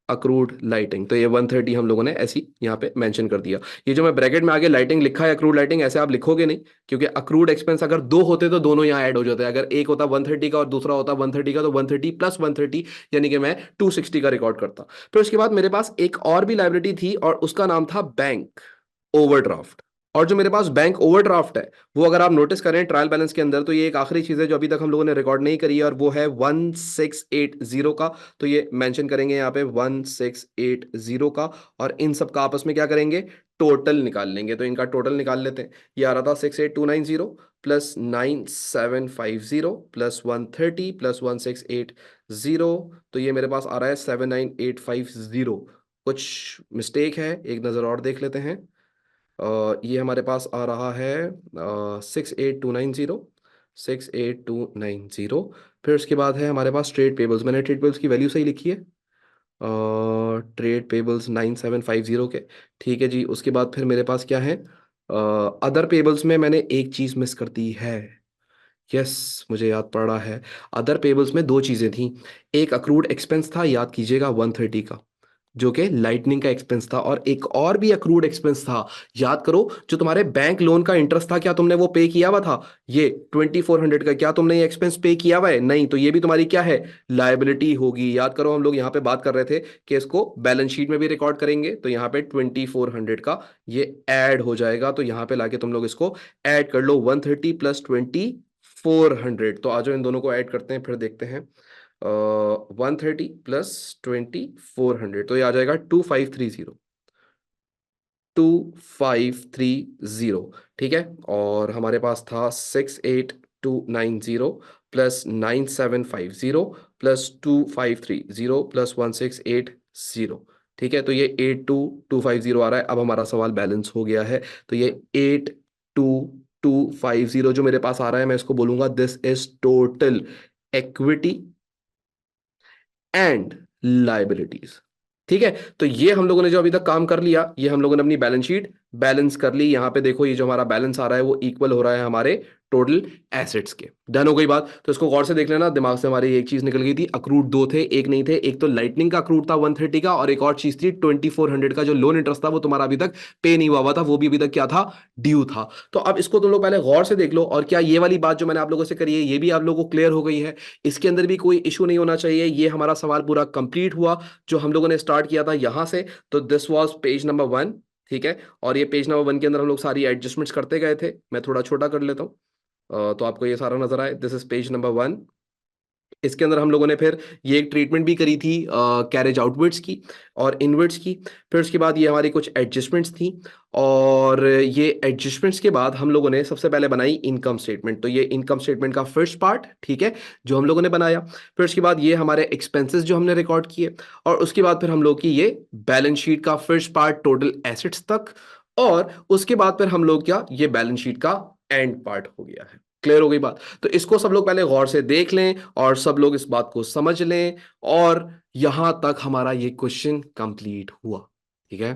अक्रूड लाइटिंग, तो ये 130 हम लोगों ने ऐसी यहाँ पे मेंशन कर दिया। ये जो मैं ब्रैकेट में आगे लाइटिंग लिखा है, अक्रूड लाइटिंग, ऐसे आप लिखोगे नहीं, क्योंकि अक्रूड एक्सपेंस अगर दो होते तो दोनों यहाँ ऐड हो जाते हैं। अगर एक होता 130 का और दूसरा होता 130 का, तो 130 प्लस 130 यानी कि मैं 260 का रिकॉर्ड करता। फिर उसके बाद मेरे पास एक और भी लाइबिलिटी थी और उसका नाम था बैंक ओवरड्राफ्ट। और जो मेरे पास बैंक ओवरड्राफ्ट है, वो अगर आप नोटिस करें ट्रायल बैलेंस के अंदर, तो ये एक आखिरी चीज है जो अभी तक हम लोगों ने रिकॉर्ड नहीं करी है, और वो है 1680 का। तो ये मेंशन करेंगे यहाँ पे 1680 का, और इन सब का आपस में क्या करेंगे? टोटल निकाल लेंगे। तो इनका टोटल निकाल लेते हैं। ये आ रहा था 68290 प्लस 9750 प्लस 130 प्लस 1680। तो ये मेरे पास आ रहा है 79850। कुछ मिस्टेक है, एक नज़र और देख लेते हैं। ये हमारे पास आ रहा है 68290, 68290। फिर उसके बाद है हमारे पास ट्रेड पेबल्स। मैंने ट्रेड पेबल्स की वैल्यू सही लिखी है, ट्रेड पेबल्स 9750 के। ठीक है जी। उसके बाद फिर मेरे पास क्या है? अदर पेबल्स में मैंने एक चीज़ मिस कर दी है। यस, मुझे याद पड़ रहा है। अदर पेबल्स में दो चीज़ें थी। एक अक्रूड एक्सपेंस था, याद कीजिएगा, 130 का, जो कि लाइटनिंग का एक्सपेंस था। और एक और भी अक्रूड एक्सपेंस था, याद करो, जो तुम्हारे बैंक लोन का इंटरेस्ट था, क्या तुमने वो पे किया हुआ था? ये 2400 का, क्या तुमने ये एक्सपेंस पे किया हुआ है? नहीं, तो ये भी तुम्हारी क्या है? लायबिलिटी होगी। याद करो, हम लोग यहाँ पे बात कर रहे थे कि इसको बैलेंस शीट में भी रिकॉर्ड करेंगे, तो यहाँ पे 2400 का ये ऐड हो जाएगा। तो यहाँ पे लाके तुम लोग इसको ऐड कर लो, 130 प्लस 2400। तो आ जाओ इन दोनों को ऐड करते हैं, फिर देखते हैं। 130 प्लस 2400, तो ये आ जाएगा 2530। 2530। ठीक है, और हमारे पास था 68290 प्लस 9750 प्लस 2530 प्लस 1680। ठीक है, तो ये 82250 आ रहा है। अब हमारा सवाल बैलेंस हो गया है। तो ये 82250 जो मेरे पास आ रहा है, मैं इसको बोलूंगा this is total equity and liabilities. ठीक है, तो ये हम लोगों ने जो अभी तक काम कर लिया, ये हम लोगों ने अपनी बैलेंस शीट बैलेंस कर ली। यहां पे देखो, ये जो हमारा बैलेंस आ रहा है वो इक्वल हो रहा है हमारे टोटल एसेट्स के। डन हो गई बात? तो इसको गौर से देख लेना, दिमाग से हमारी एक चीज निकल गई थी। अक्रूड दो थे, एक नहीं थे। एक तो लाइटनिंग का अक्रूड था 130 का, और एक और चीज थी 2400 का, जो लोन इंटरेस्ट था वो तुम्हारा अभी तक पे नहीं हुआ था, वो भी अभी तक क्या था? ड्यू था। तो अब इसको तुम लोग पहले गौर से देख लो, और क्या ये वाली बात जो मैंने आप लोगों से करी है, ये भी आप लोगों को क्लियर हो गई है? इसके अंदर भी कोई इशू नहीं होना चाहिए। ये हमारा सवाल पूरा कंप्लीट हुआ जो हम लोगों ने स्टार्ट किया था यहां से। तो दिस वाज पेज नंबर 1। ठीक है, और ये पेज नंबर 1 के अंदर हम लोग सारी एडजस्टमेंट्स करते गए थे। मैं थोड़ा छोटा कर लेता हूँ, तो आपको ये सारा नजर आए। This is page number 1। इसके अंदर हम लोगों ने फिर ये एक ट्रीटमेंट भी करी थी कैरेज आउटवर्ड्स की और इनवर्ड्स की। फिर उसके बाद ये हमारी कुछ एडजस्टमेंट्स थी, और ये एडजस्टमेंट्स के बाद हम लोगों ने सबसे पहले बनाई इनकम स्टेटमेंट। तो ये इनकम स्टेटमेंट का फर्स्ट पार्ट, ठीक है, जो हम लोगों ने बनाया। फिर उसके बाद ये हमारे एक्सपेंसेस जो हमने रिकॉर्ड किए, और उसके बाद फिर हम लोग की ये बैलेंस शीट का फर्स्ट पार्ट टोटल एसेट्स तक, और उसके बाद फिर हम लोग क्या, ये बैलेंस शीट का एंड पार्ट हो गया है। क्लियर हो गई बात? तो इसको सब लोग पहले गौर से देख लें और सब लोग इस बात को समझ लें, और यहां तक हमारा ये क्वेश्चन कंप्लीट हुआ। ठीक है,